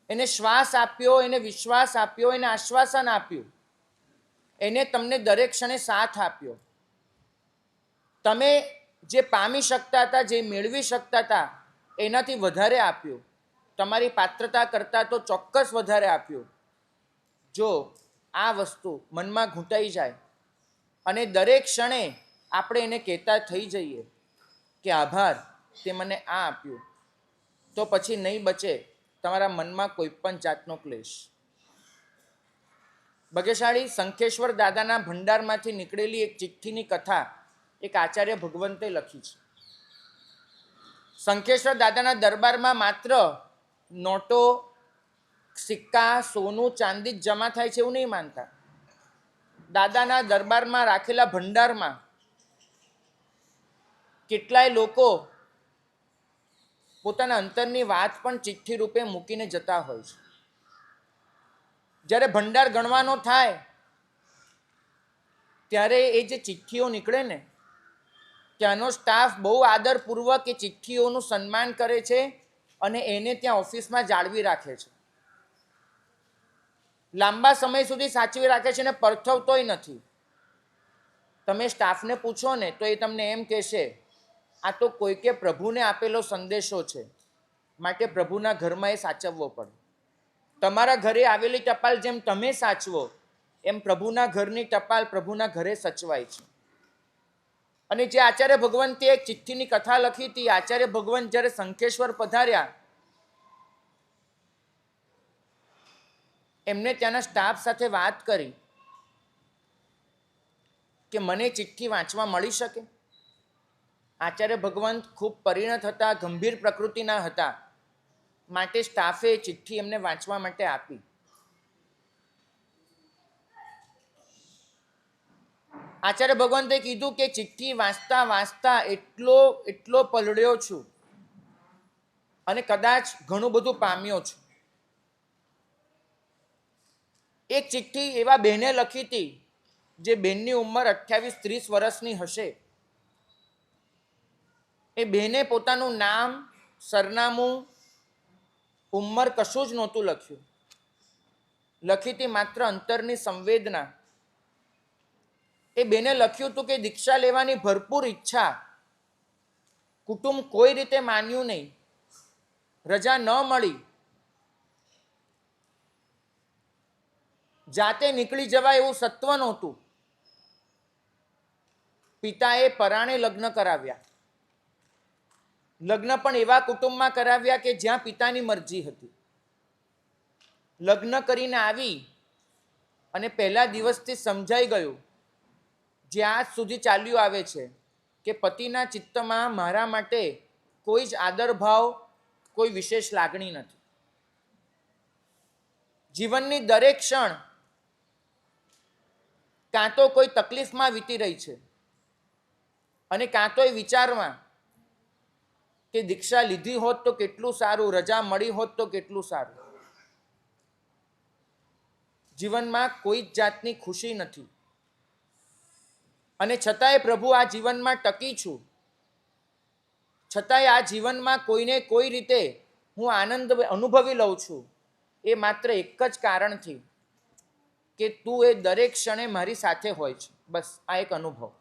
એને શ્વાસ આપ્યો, એને વિશ્વાસ આપ્યો, એને આશ્વાસન આપ્યું, એને તમને દરેક ક્ષણે સાથ આપ્યો. તમે જે પામી શકતા હતા, જે મેળવી શકતા હતા, એનાથી વધારે આપ્યું. તમારી પાત્રતા કરતાં તો ચોક્કસ વધારે આપ્યું. જો આ વસ્તુ મનમાં ઘૂંટાઈ જાય અને દરેક ક્ષણે આપણે એને કહેતા થઈ જઈએ કે આભાર, તે મને આ આપ્યું, તો પછી નહીં બચે તમારા મનમાં કોઈ પણ જાતનો ક્લેશ. ભાગ્યશાળી શંખેશ્વર દાદાના ભંડારમાંથી નીકળેલી એક ચિઠ્ઠીની કથા એક આચાર્ય ભગવંતે લખી છે. શંખેશ્વર દાદાના દરબારમાં માત્ર નોટો, સિક્કા, સોનું, ચાંદી જ જમા થાય છે એવું નહીં માનતા. દાદાના દરબારમાં રાખેલા ભંડારમાં કેટલાય લોકો પોતાના અંતરની વાત પણ ચિઠ્ઠી રૂપે મૂકીને જતા હોય છે. જ્યારે ભંડાર ગણવાનો થાય ત્યારે એ જે ચિઠ્ઠીઓ નીકળે ને, ત્યાંનો સ્ટાફ બહુ આદરપૂર્વક એ ચિઠ્ઠીઓનું સન્માન કરે છે અને એને ત્યાં ઓફિસમાં જાળવી રાખે છે. લાંબા સમય સુધી સાચવી રાખે છે અને પરથવતોય નથી. તમે સ્ટાફને પૂછો ને તો એ તમને એમ કહેશે, આ તો કોઈકે પ્રભુને આપેલો સંદેશો છે, માટે પ્રભુના ઘરમાં એ સાચવવો પડે. તમારા ઘરે આવેલી ટપાલ જેમ તમે સાચવો, એમ પ્રભુના ઘરની ટપાલ પ્રભુના ઘરે સચવાય છે. અને જે આચાર્ય ભગવંતે એક ચિઠ્ઠીની કથા લખી હતી, આચાર્ય ભગવંત જ્યારે શંખેશ્વર પધાર્યા, એમને ત્યાંના સ્ટાફ સાથે વાત કરી કે મને ચિઠ્ઠી વાંચવા મળી શકે. આચાર્ય ભગવંત ખૂબ પરિણત હતા, ગંભીર પ્રકૃતિના હતા, માટે સ્ટાફે ચિઠ્ઠી એમને વાંચવા માટે આપી. આચાર્ય ભગવંતે કીધું કે ચિઠ્ઠી વાંચતા વાંચતા એટલો પલળ્યો છું અને કદાચ ઘણું બધું પામ્યો છું. એક ચિઠ્ઠી એવા બહેને લખી હતી જે બહેનની ઉંમર 28-30 વર્ષની હશે. એ બહેને પોતાનું નામ, સરનામું, ઉંમર કશું જ નહોતું લખ્યું. લખી હતી માત્ર અંતરની સંવેદના. એ બેને લખ્યું હતું કે દીક્ષા લેવાની ભરપૂર ઈચ્છા, કુટુંબ કોઈ રીતે માન્યું નહીં, રજા ન મળી, જાતે નીકળી જવાય એવું સત્વ નહોતું. પિતાએ પરાણે લગ્ન કરાવ્યા. લગ્ન પણ એવા કુટુંબમાં કરાવ્યા કે જ્યાં પિતાની મરજી હતી. લગ્ન કરીને આવી અને પહેલા દિવસથી સમજાઈ ગયું, જે આજ સુધી ચાલ્યું આવે છે, કે પતિના ચિત્તમાં મારા માટે કોઈ જ આદરભાવ, કોઈ વિશેષ લાગણી નથી. જીવનની દરેક ક્ષણ કાં તો કોઈ તકલીફમાં વીતી રહી છે અને કાં તો એ વિચારમાં કે દીક્ષા લીધી હોત તો કેટલું સારું, રજા મળી હોત તો કેટલું સારું. જીવનમાં કોઈ જ જાતની ખુશી નથી, અને છતાંય પ્રભુ આ જીવનમાં ટકી છું, છતાંય આ જીવનમાં કોઈને કોઈ રીતે હું આનંદ અનુભવી લઉં છું, એ માત્ર એક જ કારણથી કે તું એ દરેક ક્ષણે મારી સાથે હોય છે. બસ આ એક અનુભવ.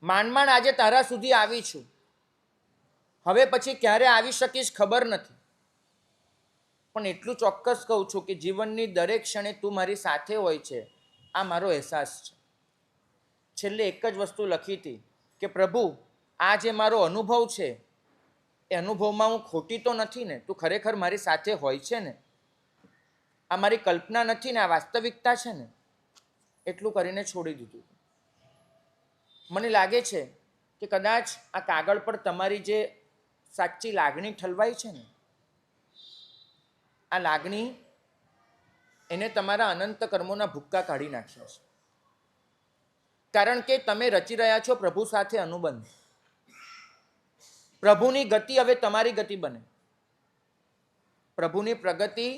માંડ આજે તારા સુધી આવી છું, હવે પછી ક્યારે આવી શકીશ ખબર નથી, પણ એટલું ચોક્કસ કહું છું કે જીવનની દરેક ક્ષણે તું મારી સાથે હોય છે, આ મારો અહેસાસ છે. છેલ્લે એક જ વસ્તુ લખી હતી કે પ્રભુ, આ જે મારો અનુભવ છે એ અનુભવમાં હું ખોટી તો નથી ને? તું ખરેખર મારી સાથે હોય છે ને? આ મારી કલ્પના નથી ને? આ વાસ્તવિકતા છે ને? એટલું કરીને છોડી દીધું. મને લાગે છે કે કદાચ આ કાગળ પર તમારી જે સાચી લાગણી ઠલવાઈ છે ને, આ લાગણી એને તમારા અનંત કર્મોના ભૂક્કા કાઢી નાખ્યા છે. કારણ કે તમે રચી રહ્યા છો પ્રભુ સાથે અનુબંધ. પ્રભુની ગતિ હવે તમારી ગતિ બને, પ્રભુની પ્રગતિ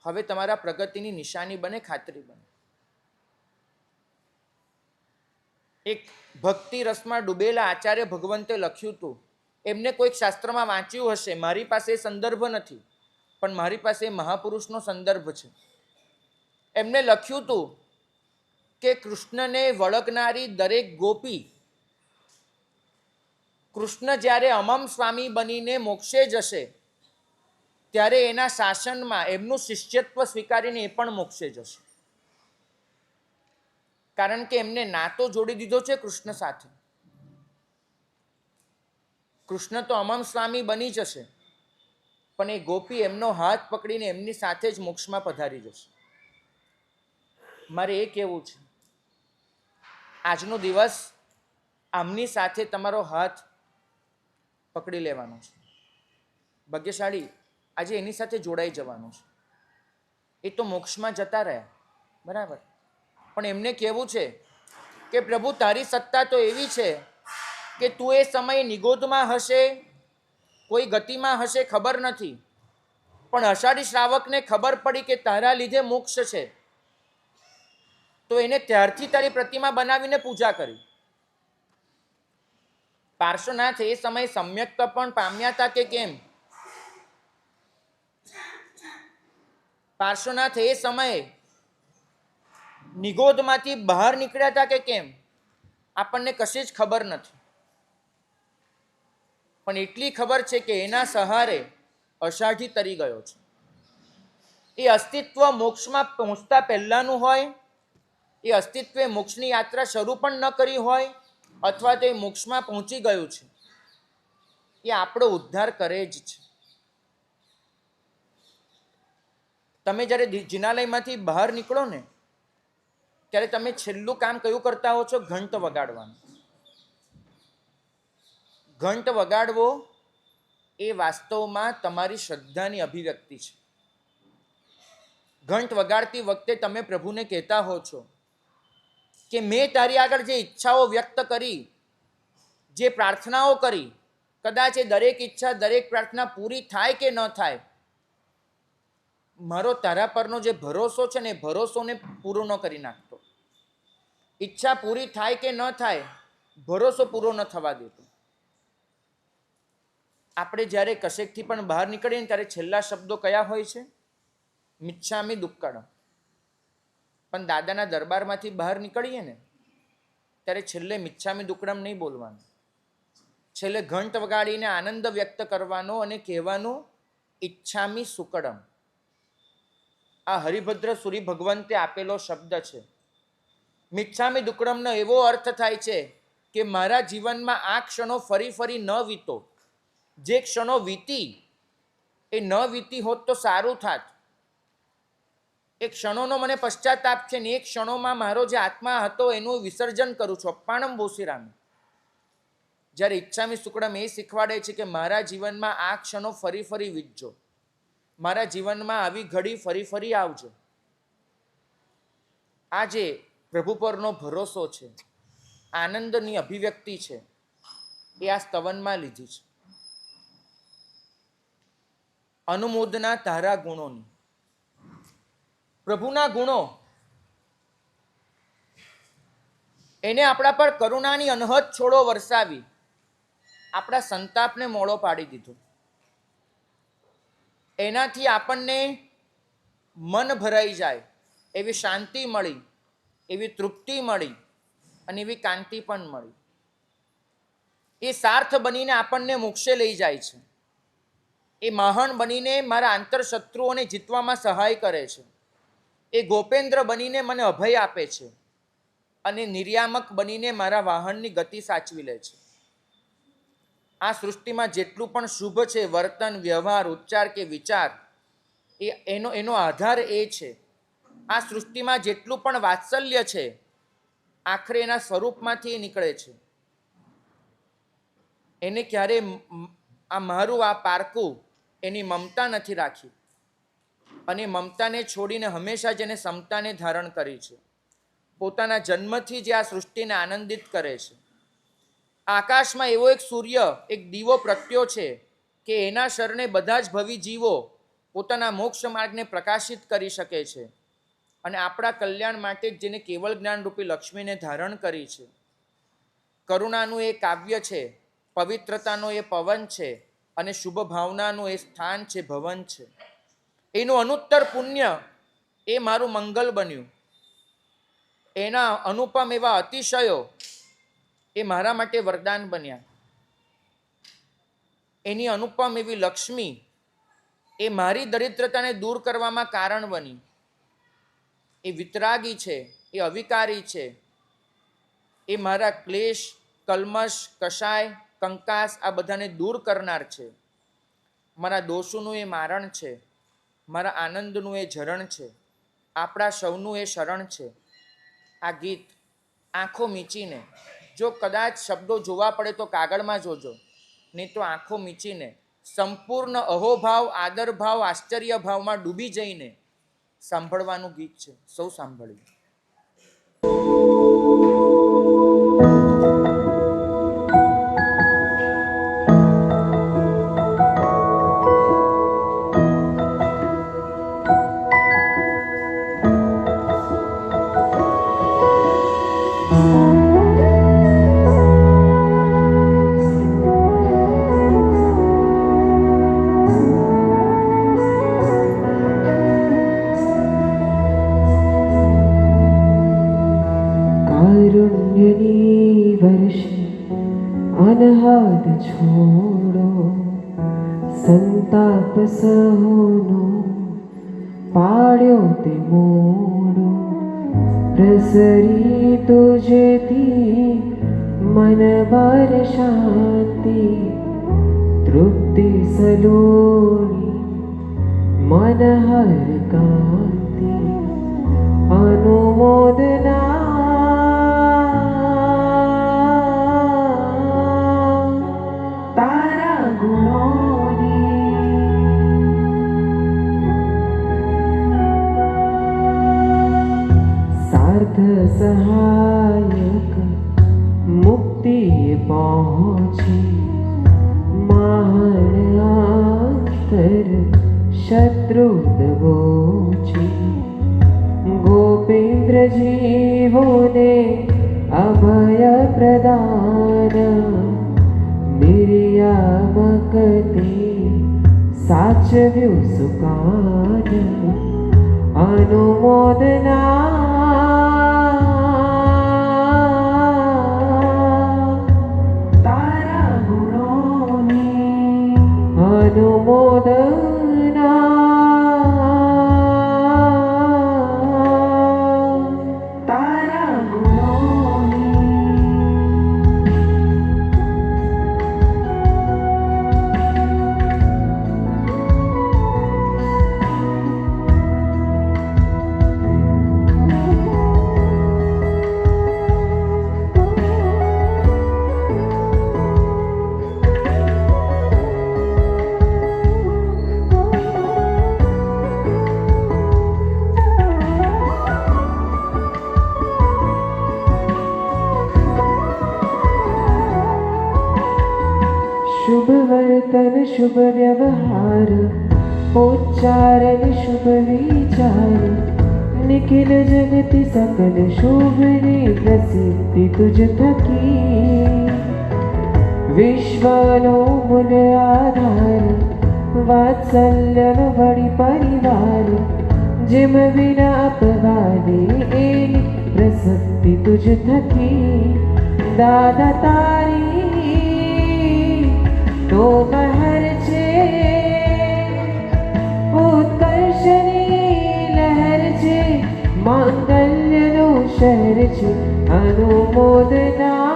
હવે તમારા પ્રગતિની નિશાની બને, ખાતરી બને. એક ભક્તિ રસમાં ડૂબેલા આચાર્ય ભગવંતે લખ્યું હતું, એમને કોઈક શાસ્ત્રમાં વાંચ્યું હશે, મારી પાસે સંદર્ભ નથી, પણ મારી પાસે મહાપુરુષનો સંદર્ભ છે. એમને લખ્યું હતું કે કૃષ્ણને વળગનારી દરેક ગોપી, કૃષ્ણ જ્યારે અમમ સ્વામી બનીને મોક્ષે જશે ત્યારે એના શાસનમાં એમનું શિષ્યત્વ સ્વીકારીને એ પણ મોક્ષે જશે. કારણ કે એમને નાતો જોડી દીધો છે કૃષ્ણ સાથે. કૃષ્ણ તો અમમ સ્વામી બની જશે, પણ એ ગોપી એમનો હાથ પકડીને એમની સાથે જ મોક્ષમાં પધારી જશે. મારે એ કહેવું છે, આજનો દિવસ આમની સાથે તમારો હાથ પકડી લેવાનો છે. ભાગ્યશાળી આજે એની સાથે જોડાઈ જવાનું છે. એ તો મોક્ષમાં જતા રહ્યા, બરાબર, પણ એમને કહેવું છે કે પ્રભુ, તારી સત્તા તો એવી છે કે તું એ સમયે નિગોદમાં હશે, કોઈ ગતિમાં હશે, ખબર નથી, પણ અષાઢી શ્રાવકને ખબર પડી કે તારા લીધે મોક્ષ છે, તો એને ત્યારથી તારી પ્રતિમા બનાવીને પૂજા કરી. પાર્શ્વનાથ એ સમયે સમ્યક્ત પણ પામ્યા હતા કે કેમ? પાર્શ્વનાથ એ સમયે નિગોદમાંથી બહાર નીકળ્યા હતા કે કેમ? આપણને કશી જ ખબર નથી, પણ એટલી ખબર છે કે એના સહારે અષાઢી તરી ગયો છે. એ અસ્તિત્વ મોક્ષમાં પહોંચતા પહેલાનું હોય, એ અસ્તિત્વે મોક્ષની યાત્રા શરૂ પણ ન કરી હોય, અથવા તો એ મોક્ષમાં પહોંચી ગયું છે, એ આપણો ઉદ્ધાર કરે જ છે. તમે જ્યારે જિનાલયમાંથી બહાર નીકળો ને ત્યારે તમે છેલ્લું કામ કયું કરતા હો છો? ઘંટ વગાડવાનું. ઘંટ વગાડવો એ વાસ્તવમાં તમારી શ્રદ્ધાની અભિવ્યક્તિ છે. ઘંટ વગાડતી વખતે તમે પ્રભુને કહેતા હો છો કે મેં તારી આગળ જે ઈચ્છાઓ વ્યક્ત કરી, જે પ્રાર્થનાઓ કરી, કદાચ એ દરેક ઈચ્છા, દરેક પ્રાર્થના પૂરી થાય કે ન થાય, મારો તારા પરનો જે ભરોસો છે ને એ ભરોસોને પૂરો ન કરી નાખતો. ઈચ્છા પૂરી થાય કે ન થાય, ભરોસો પૂરો ન થવા દેતો. આપણે જ્યારે કશેકથી પણ બહાર નીકળીએ ને ત્યારે છેલ્લા શબ્દો કયા હોય છે? મિચ્છામી દુક્કડમ. પણ દાદાના દરબારમાંથી બહાર નીકળીએ ને ત્યારે છેલ્લે મિચ્છામી દુક્કડમ નહીં બોલવાનું, છેલ્લે ઘંટ વગાડીને આનંદ વ્યક્ત કરવાનો અને કહેવાનું ઈચ્છામી સુકડમ. આ હરિભદ્ર સુરી ભગવંતે આપેલો શબ્દ છે. મિચ્છામી દુક્કડમનો એવો અર્થ થાય છે કે મારા જીવનમાં આ ક્ષણો ફરી ફરી ન વીતો. જે ક્ષણો વીતી એ ન વીતી હોત તો સારું થાત. એ ક્ષણોનો મને પશ્ચાતાપ છે ને એ ક્ષણોમાં મારો જે આત્મા હતો એનું વિસર્જન કરું છું. અપ્પાણમ બોસિરામી. જ્યારે ઈચ્છામી સુકડમ એ શીખવાડે છે કે મારા જીવનમાં આ ક્ષણો ફરી ફરી વીતજો, મારા જીવનમાં આવી ઘડી ફરી ફરી આવજો. આ જે પ્રભુ પરનો ભરોસો છે, આનંદની અભિવ્યક્તિ છે, એ આ સ્તવનમાં લીધી છે. અનુમોદના તારા ગુણોની. પ્રભુના ગુણો, એને આપણા પર કરુણાની અનહદ છોડો વરસાવી આપણા સંતાપને મોડો પાડી દીધો. એનાથી આપણને મન ભરાઈ જાય એવી શાંતિ મળી, એવી તૃપ્તિ મળી અને એવી કાંતિ પણ મળી. એ સાર્થ બનીને આપણને મોક્ષે લઈ જાય છે. એ મહાન બનીને મારા આંતરશત્રુઓને જીતવામાં સહાય કરે છે. એ ગોપેન્દ્ર બનીને મને અભય આપે છે અને નિર્યામક બનીને મારા વાહનની ગતિ સાચવી લે છે. આ સૃષ્ટિમાં જેટલું પણ શુભ છે, વર્તન, વ્યવહાર, ઉચ્ચાર કે વિચાર, એનો આધાર એ છે. આ સૃષ્ટિમાં જેટલું પણ વાત્સલ્ય છે, આખરે એના સ્વરૂપમાંથી નીકળે છે. એને ક્યારે આ મારું આ પારકું એની મમતા નથી રાખી અને મમતાને છોડીને હંમેશા જેને સમતાને ધારણ કરી છે. પોતાના જન્મથી જે આ સૃષ્ટિને આનંદિત કરે છે. આકાશમાં એવો એક સૂર્ય, એક દીવો પ્રગટ્યો છે કે એના શરણે બધા જ ભવી જીવો પોતાના મોક્ષ માર્ગને પ્રકાશિત કરી શકે છે. અને આપણા કલ્યાણ માટે જ જેને કેવળ જ્ઞાનરૂપી લક્ષ્મીને ધારણ કરી છે. કરુણાનું એ કાવ્ય છે, પવિત્રતાનો એ પવન છે અને શુભ ભાવનાનું એ સ્થાન છે, ભવન છે. એનું અનુત્તર પુણ્ય એ મારું મંગલ બન્યું. એના અનુપમ એવા અતિશયો એ મારા માટે વરદાન બન્યા. એની અનુપમ એવી લક્ષ્મી એ મારી દરિદ્રતાને દૂર કરવામાં કારણ બની. એ વિતરાગી છે, એ અવિકારી છે, એ મારા ક્લેશ, કલ્મશ, કષાય, કંકાસ આ બધાને દૂર કરનાર છે. મારા દોષોનું એ મારણ છે, મારા આનંદનું એ ઝરણ છે, આપણા સૌનું એ શરણ છે. આ ગીત આંખો મીચીને, જો કદાચ શબ્દો જોવા પડે તો કાગળમાં જોજો, નહીં તો આંખો મીચીને સંપૂર્ણ અહોભાવ, આદરભાવ, આશ્ચર્ય ભાવમાં ડૂબી જઈને સાંભળવાનું ગીત છે. સૌ સાંભળ્યું. કારુણ્યની વર્ષે અનહદ છોડો, સંતાપ સહોનો પાડ્યો તે મોડો. પ્રસરી તુજથી મન બર શાંતિ, તૃપ્તિ સલોની મન હર કાંતિ. અનુમોદના તારા ગુણોની. સાર્થ સહાયક મુક્તિ પહોંચી, માહન આંતર શત્રુ દબોચી. ગોપેન્દ્ર જીવોને અભય પ્રદાન, નિર્યામક તે સાચવ્યું સુકાન. અનુમોદના તારા ગુણોની. અનુમોદના તારા ગુણોની. શુભ વર્તન, શુભ વ્યવહાર, ઉચ્ચારણ, શુભ વિચાર, निखिल जगति सकल शोभने प्रसिद्धि तुझ थकी विश्वनो मूल आधार वात्सल्यनो बड़ी परिवार जिम विना अपवादे एनी प्रसक्ति तुझ थकी दादा तारी तो महर छे उत्कर्षनी लहर छे માંગલ્યનો શહેર છે અનુમોદના